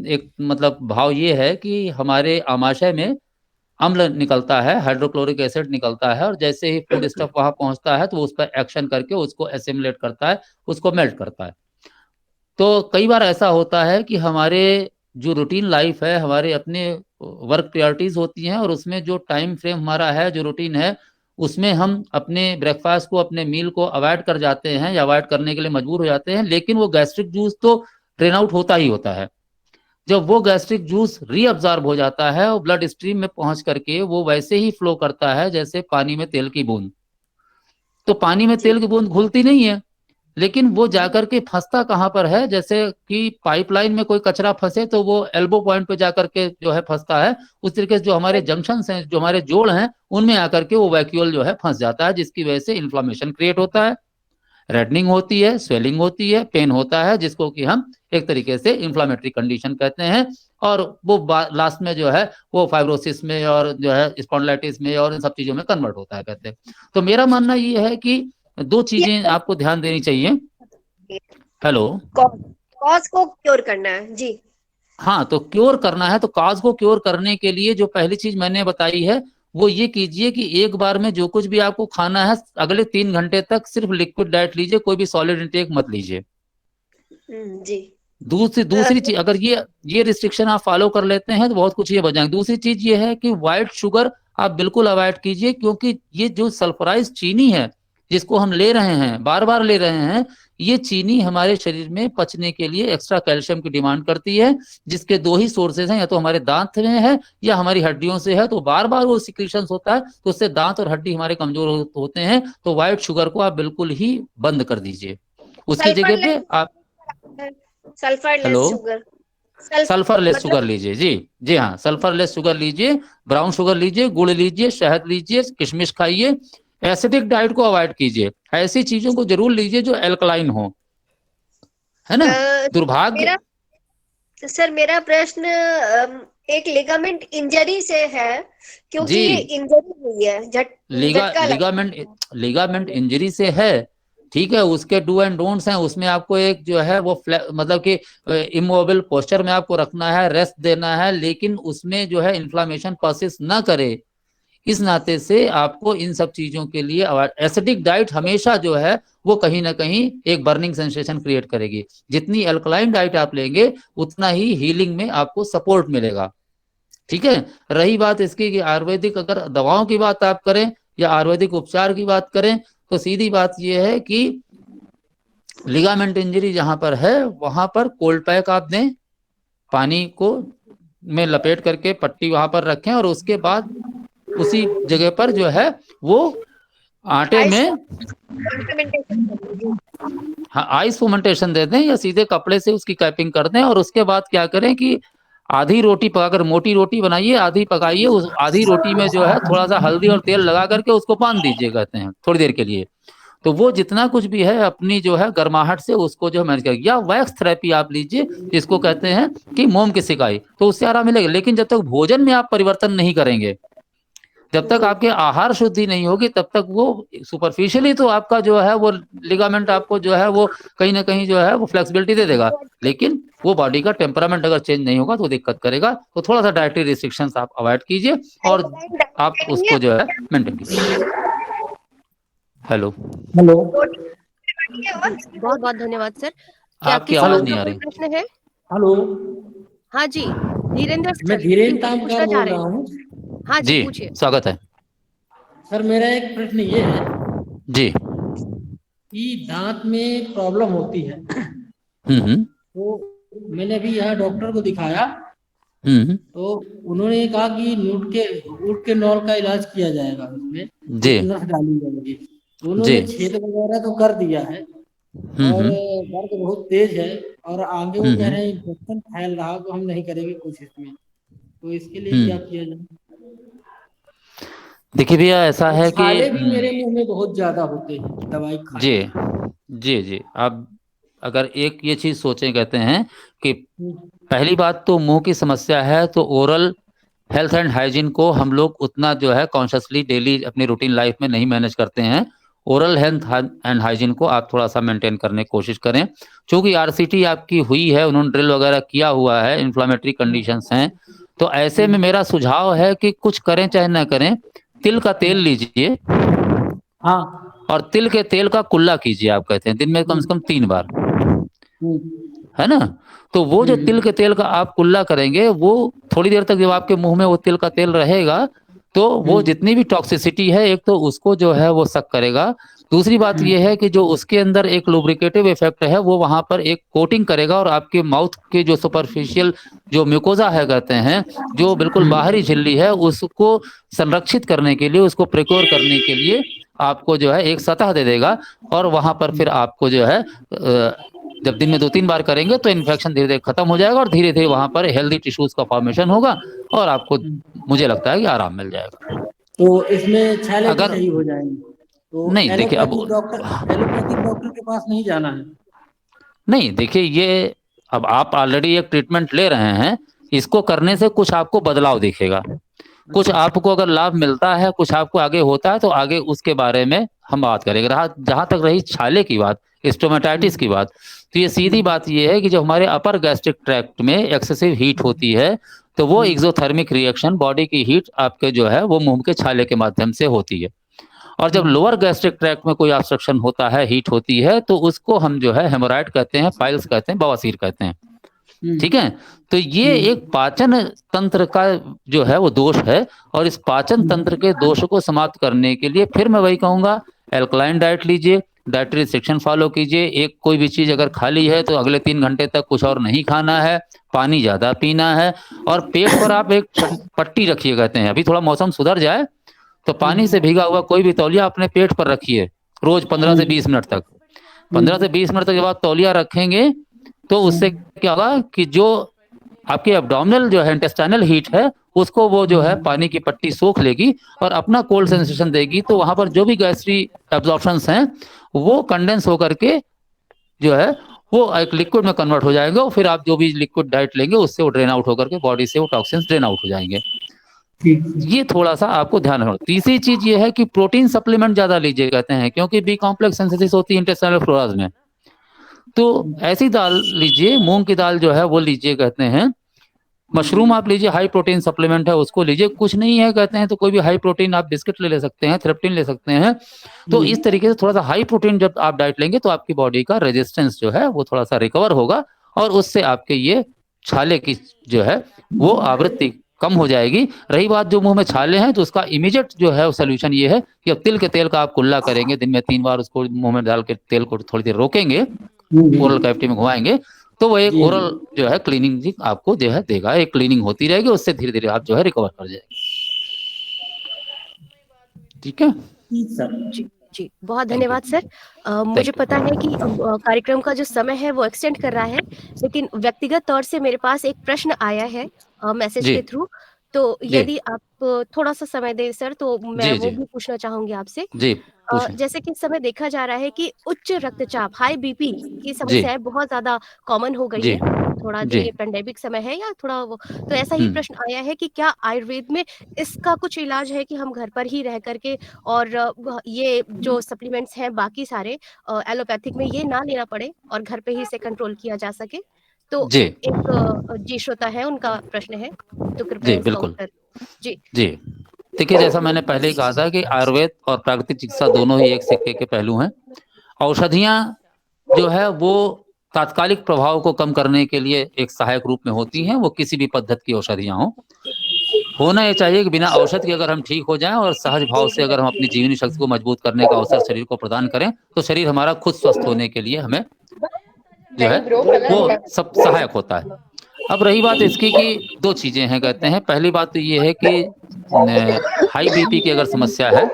एक मतलब भाव ये है कि हमारे आमाशय में अम्ल निकलता है, हाइड्रोक्लोरिक एसिड निकलता है, और जैसे ही फूड स्टफ वहां पहुंचता है तो उस पर एक्शन करके उसको एसिमुलेट करता है, उसको मेल्ट करता है। तो कई बार ऐसा होता है कि हमारे जो रूटीन लाइफ है, हमारे अपने वर्क प्रायोरिटीज होती हैं, और उसमें जो टाइम फ्रेम हमारा है, जो रूटीन है, उसमें हम अपने ब्रेकफास्ट को, अपने मील को अवॉइड कर जाते हैं या अवॉइड करने के लिए मजबूर हो जाते हैं, लेकिन वो गैस्ट्रिक जूस तो ड्रेन आउट होता ही होता है। जब वो गैस्ट्रिक जूस रीअब्जॉर्ब हो जाता है और ब्लड स्ट्रीम में पहुंच करके वो वैसे ही फ्लो करता है जैसे पानी में तेल की बूंद। तो पानी में जी। तेल की बूंद घुलती नहीं है, लेकिन वो जाकर के फंसता कहाँ पर है, जैसे कि पाइपलाइन में कोई कचरा फंसे तो वो एल्बो पॉइंट पे जाकर के जो है फंसता है। उस तरीके से जो हमारे जंक्शन हैं, जो हमारे जोड़ हैं, उनमें आकर के वो वैक्यूल जो है फंस जाता है, जिसकी वजह से इन्फ्लामेशन क्रिएट होता है, रेडनिंग होती है, स्वेलिंग होती है, पेन होता है, जिसको कि हम एक तरीके से इन्फ्लामेटरी कंडीशन कहते हैं। और वो लास्ट में जो है वो फाइब्रोसिस में और जो है स्पॉन्डिलाइटिस में और इन सब चीजों में कन्वर्ट होता है कहते हैं। तो मेरा मानना ये है कि दो चीजें आपको ध्यान देनी चाहिए। हेलो। कॉज को क्योर करना है जी। हाँ, तो क्योर करना है तो काज को क्योर करने के लिए जो पहली चीज मैंने बताई है वो ये कीजिए कि एक बार में जो कुछ भी आपको खाना है अगले 3 घंटे तक सिर्फ लिक्विड डाइट लीजिए, कोई भी सॉलिड इंटेक मत लीजिए। जी। दूसरी चीज, अगर ये रिस्ट्रिक्शन आप फॉलो कर लेते हैं तो बहुत कुछ ये बच जाएंगे। दूसरी चीज ये है कि व्हाइट शुगर आप बिल्कुल अवॉइड कीजिए, क्योंकि ये जो सल्फराइज चीनी है जिसको हम ले रहे हैं, बार बार ले रहे हैं, ये चीनी हमारे शरीर में पचने के लिए एक्स्ट्रा कैल्शियम की डिमांड करती है, जिसके दो ही सोर्सेज हैं, या तो हमारे दांत में है या हमारी हड्डियों से है। तो बार बार वो सिक्रीशन होता है तो उससे दांत और हड्डी हमारे कमजोर होते हैं। तो व्हाइट शुगर को आप बिल्कुल ही बंद कर दीजिए। उसकी सल्फर जगह पे लेस, आप sulphur hello, less sugar, sulphur sulphur less sugar मतलब लीजिए। जी जी हाँ, सल्फर लेस शुगर लीजिए, ब्राउन शुगर लीजिए, गुड़ लीजिए, शहद लीजिए, किशमिश खाइए। एसिडिक डाइट को अवॉइड कीजिए, ऐसी चीजों को जरूर लीजिए जो एल्कलाइन हो, है ना। दुर्भाग्य। मेरा सर, मेरा प्रश्न एक लिगामेंट इंजरी से है, क्योंकि जी, ये इंजरी हुई है, झटका लगा। लिगामेंट लिगामेंट इंजरी से है, ठीक है। उसके डू एंड डोंट्स हैं, उसमें आपको एक जो है वो मतलब कि इमोबल पोस्चर में आपको रखना है, रेस्ट देना है, लेकिन उसमें जो है इन्फ्लामेशन परसिस्ट ना करे। इस नाते से आपको इन सब चीजों के लिए एसिडिक डाइट हमेशा जो है वो कहीं ना कहीं एक बर्निंग सेंसेशन क्रिएट करेगी। जितनी अल्कलाइन डाइट आप लेंगे उतना ही हीलिंग में आपको सपोर्ट मिलेगा। ठीक है। रही बात इसकी कि आयुर्वेदिक अगर दवाओं की बात आप करें या आयुर्वेदिक उपचार की बात करें, तो सीधी बात यह है कि लिगामेंट इंजरी जहां पर है वहां पर कोल्ड पैक आप दें, पानी को में लपेट करके पट्टी वहां पर रखें, और उसके बाद उसी जगह पर जो है वो आटे आइस में इम्प्लीमेंटेशन कर लीजिए। आइस फर्मेंटेशन दे दें या सीधे कपड़े से उसकी कैपिंग कर दें। और उसके बाद क्या करें कि आधी रोटी पकाकर, मोटी रोटी बनाइए, आधी पकाइए, उस आधी रोटी में जो है थोड़ा सा हल्दी और तेल लगा करके उसको बांध दीजिए कहते हैं थोड़ी देर के लिए। तो वो जितना कुछ भी है अपनी जो है गर्माहट से उसको जो है मैनेज करेगी। या वैक्स थेरेपी आप लीजिए, जिसको कहते हैं कि मोम की सिकाई, तो उससे आराम मिलेगा। लेकिन जब तक भोजन में आप परिवर्तन नहीं करेंगे, जब तक आपके आहार शुद्धि नहीं होगी, तब तक वो सुपरफिशियली तो आपका जो है वो लिगामेंट आपको जो है वो कहीं ना कहीं जो है वो फ्लेक्सिबिलिटी दे देगा, लेकिन वो बॉडी का टेम्परामेंट अगर चेंज नहीं होगा तो दिक्कत करेगा। तो थोड़ा सा डाइटरी रिस्ट्रिक्शंस आप अवॉइड कीजिए और आप उसको जो है मेंटेन कीजिए। हेलो हेलो, बहुत बहुत धन्यवाद सर। क्या आपकी किसी आवाज और नहीं का आ कोई रही। प्रश्न है? हेलो। हाँ जी, धीरेन्द्र मैं सर धीरेन्द्र कुछ तामकर पूछना चाह बोल रहे रहा हैं? हूँ। हाँ जी, जी पूछिए। स्वागत है सर, मेरा एक प्रश्न ये है जी। कि दांत में प्रॉब्लम होती है, हम्म तो मैंने अभी यहाँ डॉक्टर को दिखाया, हम्म तो उन्होंने कहा कि ऊँट के नौल का इलाज किया जाएगा, उसमें जी एक नस डाली जाएगी। तो जी। उन्होंने छेद वगैरह तो कर दिया है और हम्म दर्द बहुत तेज है, और आगे वो कह हम्म रहे हैं इन्फेक्शन फैल रहा, तो हम नहीं करेंगे कुछ इसमें, तो इसके लिए क्या हम्म। किया जाए? देखिए भैया, ऐसा और है कि छाले भी मेरे मुंह में बहुत ज्यादा होते हैं दवाई खाने जी के। जी जी। आप अगर एक ये चीज सोचें, कहते हैं कि हम्म, पहली बात तो मुंह की समस्या है तो ओरल हेल्थ एंड हाइजीन को हम लोग उतना जो है कॉन्शियसली डेली अपनी रूटीन लाइफ में नहीं मैनेज करते हैं। ओरल हेल्थ एंड हाइजीन को आप थोड़ा सा मेंटेन करने की कोशिश करें। क्योंकि आरसीटी आपकी हुई है, उन्होंने ड्रिल वगैरह किया हुआ है, इन्फ्लामेटरी कंडीशंस हैं, तो ऐसे में मेरा सुझाव है कि कुछ करें चाहे ना करें, तिल का तेल लीजिए हाँ। और तिल के तेल का कुल्ला कीजिए। आप कहते हैं दिन में कम से कम 3 बार, हम्म, है ना। तो वो जो तिल के तेल का आप कुल्ला करेंगे, वो थोड़ी देर तक जब आपके मुंह में वो तिल का तेल रहेगा, तो वो जितनी भी टॉक्सिसिटी है एक तो उसको जो है वो सक करेगा। दूसरी बात ये है कि जो उसके अंदर एक लुब्रिकेटिव इफेक्ट है वो वहां पर एक कोटिंग करेगा, और आपके माउथ के जो सुपरफिशियल जो म्यूकोजा है, कहते हैं जो बिल्कुल बाहरी झिल्ली है, उसको संरक्षित करने के लिए, उसको प्रिक्योर करने के लिए आपको जो है एक सतह दे देगा। और वहां पर फिर आपको जो है जब दिन में 2-3 बार करेंगे तो इन्फेक्शन धीरे धीरे खत्म हो जाएगा और धीरे धीरे वहां पर हेल्दी टिश्यूज का फॉर्मेशन होगा और आपको, मुझे लगता है कि आराम मिल जाएगा। तो इसमें छाले भी अगर सही हो जाएंगे, तो नहीं देखिए, अब एलोपैथिक डॉक्टर के पास नहीं जाना है? नहीं देखिए, ये अब आप ऑलरेडी एक ट्रीटमेंट ले रहे हैं, इसको करने से कुछ आपको बदलाव दिखेगा, कुछ आपको अगर लाभ मिलता है, कुछ आपको आगे होता है, तो आगे उसके बारे में हम बात करेंगे। जहां तक रही छाले की बात, स्टोमेटाइटिस की बात, तो ये सीधी बात ये है कि जब हमारे अपर गैस्ट्रिक ट्रैक्ट में एक्सेसिव हीट होती है, तो वो एक्सोथर्मिक रिएक्शन, बॉडी की हीट आपके जो है वो मुंह के छाले के माध्यम से होती है। और जब लोअर गैस्ट्रिक ट्रैक्ट में कोई ऑब्स्ट्रक्शन होता है, हीट होती है, तो उसको हम जो है हेमोराइड कहते हैं, पाइल्स कहते हैं, बवासीर कहते हैं। ठीक है। तो ये एक पाचन तंत्र का जो है वो दोष है, और इस पाचन तंत्र के दोष को समाप्त करने के लिए फिर मैं वही कहूंगा, एल्कलाइन डाइट लीजिए, डाइटरी रिस्ट्रिक्शन फॉलो कीजिए। एक कोई भी चीज अगर खाली है तो अगले 3 घंटे तक कुछ और नहीं खाना है, पानी ज्यादा पीना है, और पेट पर आप एक पट्टी रखिए। कहते हैं अभी थोड़ा मौसम सुधर जाए तो पानी से भीगा हुआ कोई भी तौलिया अपने पेट पर रखिए रोज 15 से 20 मिनट तक। 15 से 20 मिनट तक जब आप तौलिया रखेंगे तो उससे क्या होगा कि जो आपके एब्डोमिनल जो है इंटेस्टाइनल हीट है, उसको वो जो है पानी की पट्टी सोख लेगी और अपना कोल्ड सेंसेशन देगी। तो वहां पर जो भी गैस्ट्री एब्जॉर्प्शंस हैं वो कंडेंस होकर के जो है वो एक लिक्विड में कन्वर्ट हो जाएंगे, और फिर आप जो भी लिक्विड डाइट लेंगे उससे वो ड्रेन आउट होकर के बॉडी से वो टॉक्सिन्स ड्रेन आउट हो जाएंगे। ये थोड़ा सा आपको ध्यान रखना। तीसरी चीज ये है कि प्रोटीन सप्लीमेंट ज्यादा लीजिए, कहते हैं, क्योंकि बी कॉम्प्लेक्स सिंथेसिस होती है इंटेस्टाइनल फ्लोराज में। तो ऐसी दाल लीजिए, मूंग की दाल जो है वो लीजिए, कहते हैं। मशरूम आप लीजिए, हाई प्रोटीन सप्लीमेंट है, उसको लीजिए। कुछ नहीं है कहते हैं तो कोई भी हाई प्रोटीन आप बिस्किट ले सकते हैं, थ्रेप्टिन ले सकते हैं। तो इस तरीके से थोड़ा सा हाई प्रोटीन जब आप डाइट लेंगे तो आपकी बॉडी का रेजिस्टेंस जो है वो थोड़ा सा रिकवर होगा, और उससे आपके ये छाले की जो है वो आवृत्ति कम हो जाएगी। रही बात जो मुंह में छाले हैं, तो उसका इमीडिएट जो है सोल्यूशन ये है कि अब तिल के तेल का आप कुल्ला करेंगे, दिन में 3 बार उसको मुंह में डाल के तेल को थोड़ी देर रोकेंगे, ओरल कैविटी में घुमाएंगे, तो वो एक ओरल जो है क्लीनिंग आपको जो है देगा। एक क्लीनिंग होती रहेगी, उससे धीरे धीरे आप जो है रिकवर कर जाएंगे। ठीक है जी जी, बहुत धन्यवाद सर। मुझे पता है कि कार्यक्रम का जो समय है वो एक्सटेंड कर रहा है, लेकिन व्यक्तिगत तौर से मेरे पास एक प्रश्न आया है मैसेज के थ्रू। तो जी यदि आप थोड़ा सा समय दें सर, तो मैं जी वो जी भी पूछना चाहूंगी आपसे। जी पूछें। जैसे कि इस समय देखा जा रहा है कि उच्च रक्तचाप, हाई बीपी की जी समस्याएं बहुत ज्यादा कॉमन हो गई जी है, थोड़ा जो जी ये पेंडेमिक समय है या थोड़ा वो। तो ऐसा ही प्रश्न आया है कि क्या आयुर्वेद में इसका कुछ इलाज है कि हम घर पर ही रह करके और ये जो सप्लीमेंट्स हैं बाकी सारे एलोपैथिक में ये ना लेना पड़े और घर पे ही इसे कंट्रोल किया जा सके? तो जी एक जी श्रोता है, उनका प्रश्न है, तो कृपया जी इसका बिल्कुल। उत्तर। जी जी देखिए, जैसा मैंने पहले ही कहा था कि आयुर्वेद और प्राकृतिक चिकित्सा दोनों ही एक सिक्के के पहलू हैं। औषधियाँ जो है वो तात्कालिक प्रभाव को कम करने के लिए एक सहायक रूप में होती हैं, वो किसी भी पद्धति की औषधियाँ हों। होना ये चाहिए कि बिना औषध के अगर हम ठीक हो जाएं और सहज भाव से अगर हम अपनी जीवनी शक्ति को मजबूत करने का अवसर शरीर को प्रदान करें, तो शरीर हमारा खुद स्वस्थ होने के लिए हमें जो है वो सब सहायक होता है। अब रही बात इसकी कि दो चीजें हैं कहते हैं। पहली बात तो ये है कि हाई बीपी की अगर समस्या है,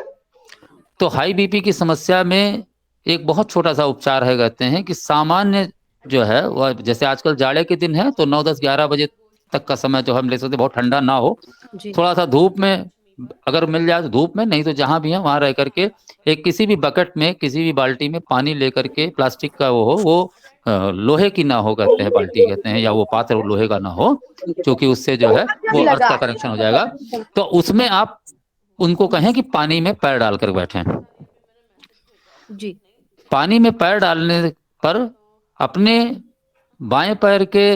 तो हाई बीपी की समस्या में एक बहुत छोटा सा उपचार है कहते हैं कि सामान्य जो है वह, जैसे आजकल जाड़े के दिन है तो 9, 10, 11 बजे तक का समय जो हम ले सकते, बहुत ठंडा ना हो, जी थोड़ा सा धूप में अगर मिल जाए तो धूप में, नहीं तो जहां भी है वहां रह करके एक किसी भी बकेट में, किसी भी बाल्टी में पानी लेकर के, प्लास्टिक का वो हो, वो लोहे की ना हो कहते हैं, बाल्टी कहते हैं, या वो पात्र लोहे का ना हो, क्योंकि उससे जो है वो अर्थ का कनेक्शन हो जाएगा। तो उसमें आप उनको कहें कि पानी में पैर डालकर बैठें। जी पानी में पैर डालने पर अपने बाएं पैर के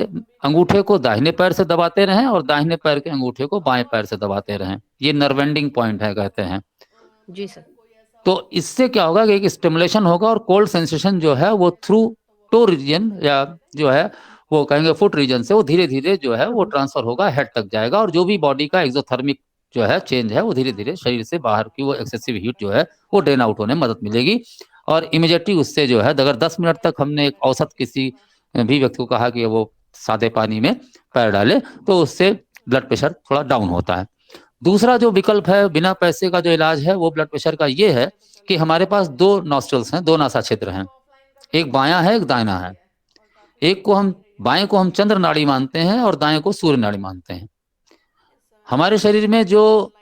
अंगूठे को दाहिने पैर से दबाते रहें और दाहिने पैर के अंगूठे को बाएं पैर से दबाते रहें। ये नर्व एंडिंग पॉइंट है कहते हैं। जी सर। तो इससे क्या होगा कि एक स्टिमुलेशन होगा और कोल्ड सेंसेशन जो है वो थ्रू टो रीजन, या जो है वो कहेंगे फुट रीजन से, वो धीरे धीरे जो है वो ट्रांसफर होगा, हेड तक जाएगा, और जो भी बॉडी का एक्सोथर्मिक जो है चेंज है वो धीरे धीरे शरीर से बाहर की वो एक्सेसिव हीट जो है वो ड्रेन आउट होने में मदद मिलेगी। और इमीडिएटली उससे जो है अगर 10 मिनट तक हमने एक औसत किसी भी व्यक्ति को कहा कि वो सादे पानी में पैर डाले, तो उससे ब्लड प्रेशर थोड़ा डाउन होता है। दूसरा जो विकल्प है बिना पैसे का जो इलाज है वो ब्लड प्रेशर का ये है कि हमारे पास दो नॉस्ट्रल्स हैं, दो नासा छिद्र हैं, एक बायां है एक दाहिना है। एक को हम बाएं को हम चंद्र नाड़ी मानते हैं और दाएं को सूर्य नाड़ी मानते हैं। हमारे शरीर में जो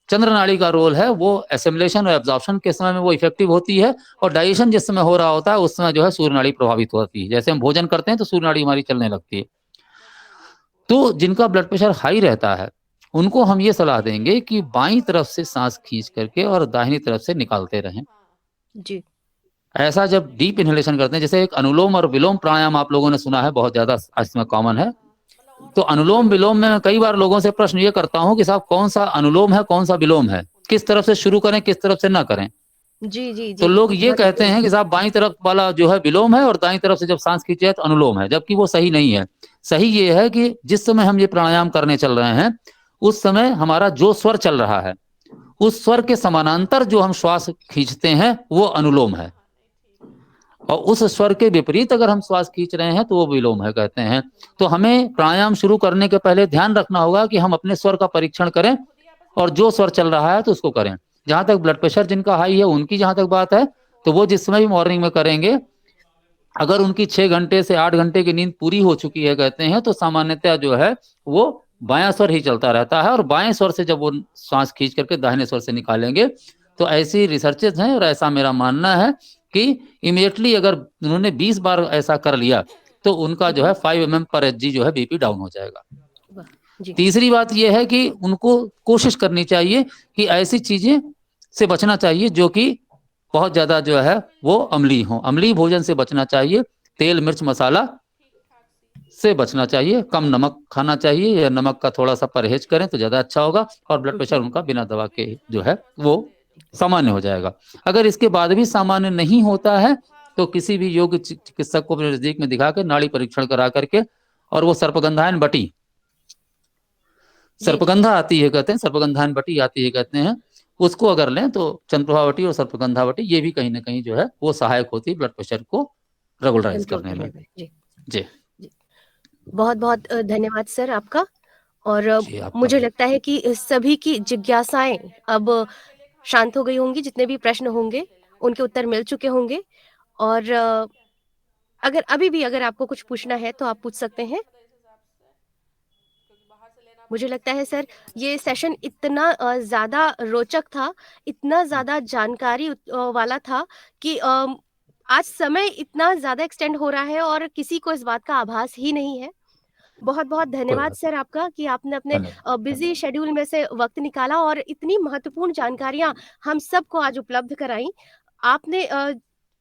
चंद्र नाड़ी का रोल है वो एसिमिलेशन और एब्जॉर्प्शन के समय में वो इफेक्टिव होती है, और डाइजेशन जिस समय हो रहा होता है उस समय जो है सूर्य नाड़ी प्रभावित होती है। जैसे हम भोजन करते हैं तो सूर्य नाड़ी हमारी चलने लगती है। तो जिनका ब्लड प्रेशर हाई रहता है उनको हम ये सलाह देंगे कि बाईं तरफ से सांस खींच करके और दाहिनी तरफ से निकालते रहें। जी ऐसा जब डीप इनहेलेशन करते हैं, जैसे एक अनुलोम और विलोम प्राणायाम आप लोगों ने सुना है, बहुत ज्यादा इसमें कॉमन है। तो अनुलोम विलोम में मैं कई बार लोगों से प्रश्न ये करता हूं कि साहब कौन सा अनुलोम है कौन सा विलोम है, किस तरफ से शुरू करें किस तरफ से ना करें। जी जी तो जी लोग ये बहुत कहते हैं कि साहब बाईं तरफ वाला जो है विलोम है और दाईं तरफ से जब सांस खींचे तो अनुलोम है, जबकि वो सही नहीं है। सही ये है कि जिस समय हम ये प्राणायाम करने चल रहे हैं उस समय हमारा जो स्वर चल रहा है उस स्वर के समानांतर जो हम श्वास खींचते हैं वो अनुलोम है, और उस स्वर के विपरीत अगर हम श्वास खींच रहे हैं तो वो विलोम है कहते हैं। तो हमें प्राणायाम शुरू करने के पहले ध्यान रखना होगा कि हम अपने स्वर का परीक्षण करें और जो स्वर चल रहा है तो उसको करें। जहां तक ब्लड प्रेशर जिनका हाई है उनकी जहां तक बात है, तो वो जिस समय भी मॉर्निंग में करेंगे, अगर उनकी 6 घंटे से 8 घंटे की नींद पूरी हो चुकी है कहते हैं, तो सामान्यतः जो है वो बायां स्वर ही चलता रहता है, और बाएं स्वर से जब वो सांस खींच करके दाहिने स्वर से निकालेंगे, तो ऐसी रिसर्चेज हैं और ऐसा मेरा मानना है कि इमीडिएटली अगर उन्होंने 20 बार ऐसा कर लिया तो उनका जो है 5 mm/Hg जो है बीपी डाउन हो जाएगा। वाह, जी तीसरी बात यह है कि उनको कोशिश करनी चाहिए कि ऐसी चीजें से बचना चाहिए जो कि बहुत ज्यादा जो है वो अम्लीय हो, अम्लीय भोजन से बचना चाहिए, तेल मिर्च मसाला से बचना चाहिए, कम नमक खाना चाहिए, या नमक का थोड़ा सा परहेज करें तो ज्यादा अच्छा होगा, और ब्लड प्रेशर उनका बिना दवा के जो है वो सामान्य हो जाएगा। अगर इसके बाद भी सामान्य नहीं होता है तो किसी भी योग चिकित्सक को अपने नजदीक में दिखा के नाड़ी परीक्षण करा करके, और वो सर्पगंधायन बटी, सर्पगंधा आती है कहते हैं, सर्पगंधायन बटी आती है कहते हैं, उसको अगर लें तो चंद्रप्रभावटी और सर्पगंधावटी ये भी कहीं ना कहीं जो है वो सहायक होती है ब्लड प्रेशर को रेगुलराइज कंट्रोल करने में। करने में। जी जी बहुत बहुत धन्यवाद सर आपका। और जी आपका मुझे भी। लगता है कि सभी की जिज्ञासाएं अब शांत हो गई होंगी, जितने भी प्रश्न होंगे उनके उत्तर मिल चुके होंगे। और अगर अभी भी अगर आपको कुछ पूछना है तो आप पूछ सकते हैं। मुझे लगता है सर ये सेशन इतना ज़्यादा रोचक था, इतना ज़्यादा जानकारी वाला था कि आज समय इतना ज़्यादा एक्सटेंड हो रहा है और किसी को इस बात का आभास ही नहीं है। बहुत-बहुत कोई धन्यवाद बात सर आपका कि आपने अपने धन्यवाद बिज़ी शेड्यूल में से वक़्त निकाला और इतनी महत्वपूर्ण जानकारियाँ हम सबको आज उपलब्ध कराईं। आपने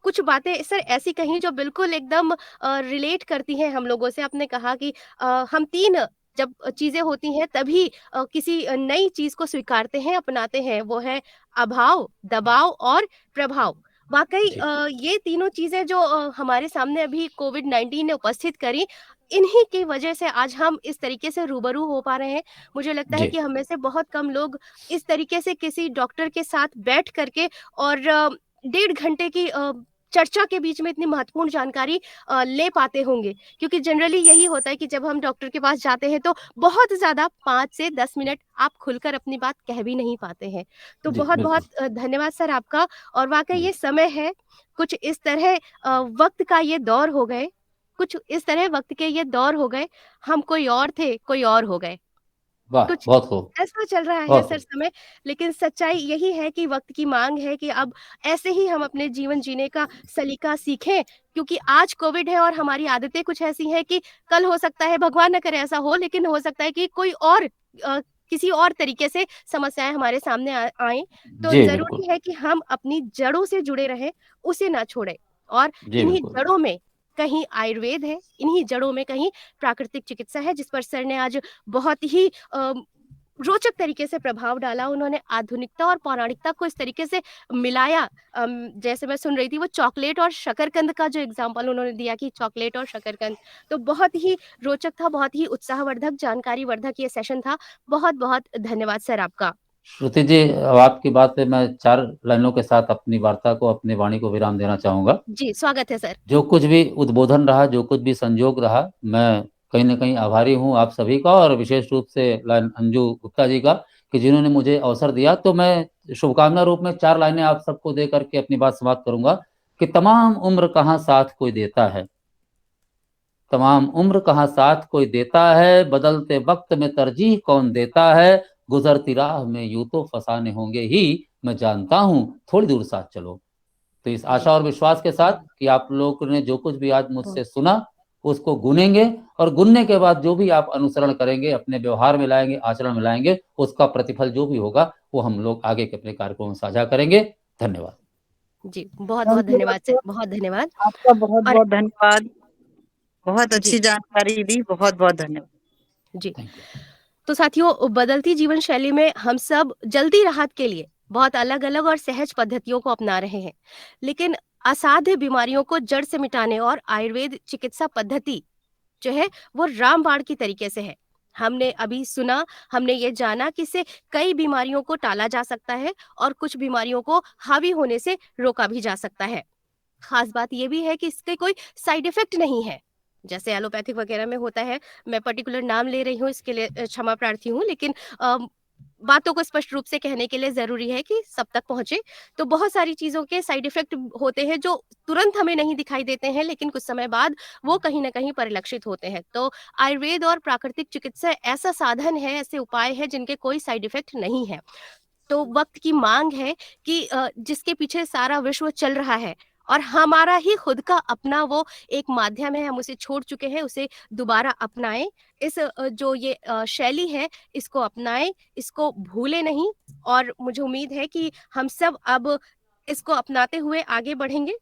कुछ बातें सर ऐसी कहीं जो बिल्कुल एकदम रिलेट करती हैं हम लोगों से। आपने कहा कि हम 3 जब चीज़ें होती हैं तभी किसी नई चीज़ को स्वीकारते हैं, अपनाते हैं। वो है अभाव, दबाव और प्रभाव। वाक़ई जी ये तीनों चीज़ें जो हमारे सामने अभी कोविड-19 ने उपस्थित करी, इन्हीं की वजह से आज हम इस तरीके से रूबरू हो पा रहे हैं। मुझे लगता है जी कि हम में से बहुत कम लोग इस तरीके से किसी डॉक्टर के साथ बैठ कर के और 1.5 घंटे की चर्चा के बीच में इतनी महत्वपूर्ण जानकारी ले पाते होंगे। क्योंकि जनरली यही होता है कि जब हम डॉक्टर के पास जाते हैं तो बहुत ज़्यादा 5 से 10 मिनट आप खुलकर अपनी बात कह भी नहीं पाते हैं। तो जी बहुत-बहुत बिल्कुल धन्यवाद सर आपका और वाक़ई जी ये समय है, कुछ इस तरह वक़्त का ये दौर हो गए कुछ इस तरह वक़्त के ये दौर हो गए, हम कोई और थे, कोई और हो गए। वाह कुछ बहुत खूब ऐसा चल रहा है बहुत सर खूब समय, लेकिन सच्चाई यही है कि वक़्त की माँग है कि अब ऐसे ही हम अपने जीवन जीने का सलीका सीखें, क्योंकि आज कोविड है और हमारी आदतें कुछ ऐसी हैं कि कल हो सकता है, भगवान ना करे ऐसा हो, लेकिन हो सकता है कि कोई और किसी और तरीके से समस्याएँ हमारे सामने आएँ। तो जी बिल्कुल ज़रूरी है कि हम अपनी जड़ों से जुड़े रहें, उसे ना छोड़ें और जी इन्हीं बिल्कुल जड़ों में कहीं आयुर्वेद है, इन्हीं जड़ों में कहीं प्राकृतिक चिकित्सा है, जिस पर सर ने आज बहुत ही रोचक तरीके से प्रभाव डाला। उन्होंने आधुनिकता और पौराणिकता को इस तरीके से मिलाया। जैसे मैं सुन रही थी वो चॉकलेट और शकरकंद का जो एग्ज़ाम्पल उन्होंने दिया कि चॉकलेट और शकरकंद, तो बहुत ही रोचक था, बहुत ही उत्साहवर्धक, जानकारीवर्धक ये सेशन था। बहुत-बहुत धन्यवाद सर आपका। श्रुति जी अब आपकी बात पे मैं 4 लाइनों के साथ अपनी वार्ता को अपनी वाणी को विराम देना चाहूँगा। जी, स्वागत है सर। जो कुछ भी उद्बोधन रहा, जो कुछ भी संजोग रहा, मैं कहीं न कहीं आभारी हूँ आप सभी का और विशेष रूप से लाइन अंजू गुप्ता जी का कि जिन्होंने मुझे अवसर दिया। तो मैं शुभकामना रूप में 4 लाइनें आप सबको दे कर के अपनी बात समाप्त करूँगा कि तमाम उम्र कहाँ साथ कोई देता है, तमाम उम्र कहाँ साथ कोई देता है, बदलते वक्त में तरजीह कौन देता है, गुजरती राह में यूं तो फसाने होंगे ही, मैं जानता हूँ थोड़ी दूर साथ चलो। तो इस जी, आशा और विश्वास के साथ कि आप लोगों ने जो कुछ भी आज बहुत मुझसे सुना उसको गुनेंगे और गुनने के बाद जो भी आप अनुसरण करेंगे, अपने व्यवहार में लाएंगे, आचरण में लाएंगे, उसका प्रतिफल जो भी होगा वो हम लोग आगे के अपने कार्यक्रम में साझा करेंगे। धन्यवाद। जी, बहुत-बहुत थैंक यू धन्यवाद सर, डॉक्टर, बहुत धन्यवाद आपका बहुत और बहुत धन्यवाद। बहुत जी, अच्छी जानकारी दी, बहुत बहुत धन्यवाद। जी। Thank you. तो साथियों बदलती जीवन शैली में हम सब जल्दी राहत के लिए बहुत अलग-अलग और सहज पद्धतियों को अपना रहे हैं, लेकिन असाध्य बीमारियों को जड़ से मिटाने और आयुर्वेद चिकित्सा पद्धति जो है वो रामबाण की तरीके से है। हमने अभी सुना, हमने ये जाना कि इससे कई बीमारियों को टाला जा सकता है और कुछ बीमारियों को हावी होने से रोका भी जा सकता है। खास बात ये भी है कि इसके कोई साइड इफेक्ट नहीं है, जैसे एलोपैथिक वगैरह में होता है। मैं पर्टिकुलर नाम ले रही हूँ इसके लिए क्षमा प्रार्थी हूँ, लेकिन बातों को स्पष्ट रूप से कहने के लिए ज़रूरी है कि सब तक पहुँचे। तो बहुत सारी चीज़ों के साइड इफ़ेक्ट होते हैं जो तुरंत हमें नहीं दिखाई देते हैं, लेकिन कुछ समय बाद वो कहीं न कहीं परिलक्षित होते हैं। तो आयुर्वेद और प्राकृतिक चिकित्सा ऐसा साधन है, ऐसे उपाय हैं जिनके कोई साइड इफ़ेक्ट नहीं है। तो वक़्त की माँग है कि जिसके पीछे सारा विश्व चल रहा है और हमारा ही खुद का अपना वो एक माध्यम है, हम उसे छोड़ चुके हैं, उसे दोबारा अपनाएँ। इस जो ये शैली है, इसको अपनाएँ, इसको भूलें नहीं और मुझे उम्मीद है कि हम सब अब इसको अपनाते हुए आगे बढ़ेंगे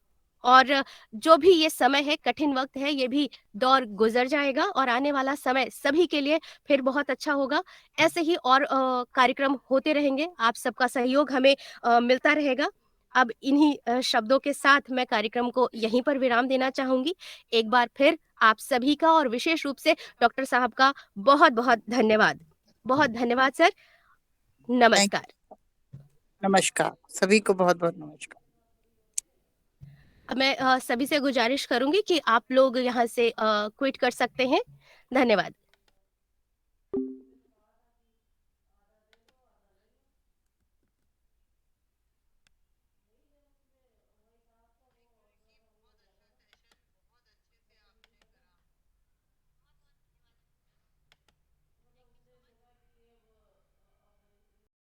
और जो भी ये समय है, कठिन वक़्त है, ये भी दौर गुज़र जाएगा और आने वाला समय सभी के लिए फिर बहुत अच्छा होगा। ऐसे ही और कार्यक्रम होते रहेंगे, आप सबका सहयोग हमें मिलता रहेगा। अब इन्हीं शब्दों के साथ मैं कार्यक्रम को यहीं पर विराम देना चाहूँगी। एक बार फिर आप सभी का और विशेष रूप से डॉक्टर साहब का बहुत-बहुत धन्यवाद। बहुत धन्यवाद सर, थैंक नमस्कार। नमस्कार, सभी को बहुत बहुत नमस्कार। अब मैं सभी से गुज़ारिश करूँगी कि आप लोग यहाँ से क्विट कर सकते हैं। धन्यवाद।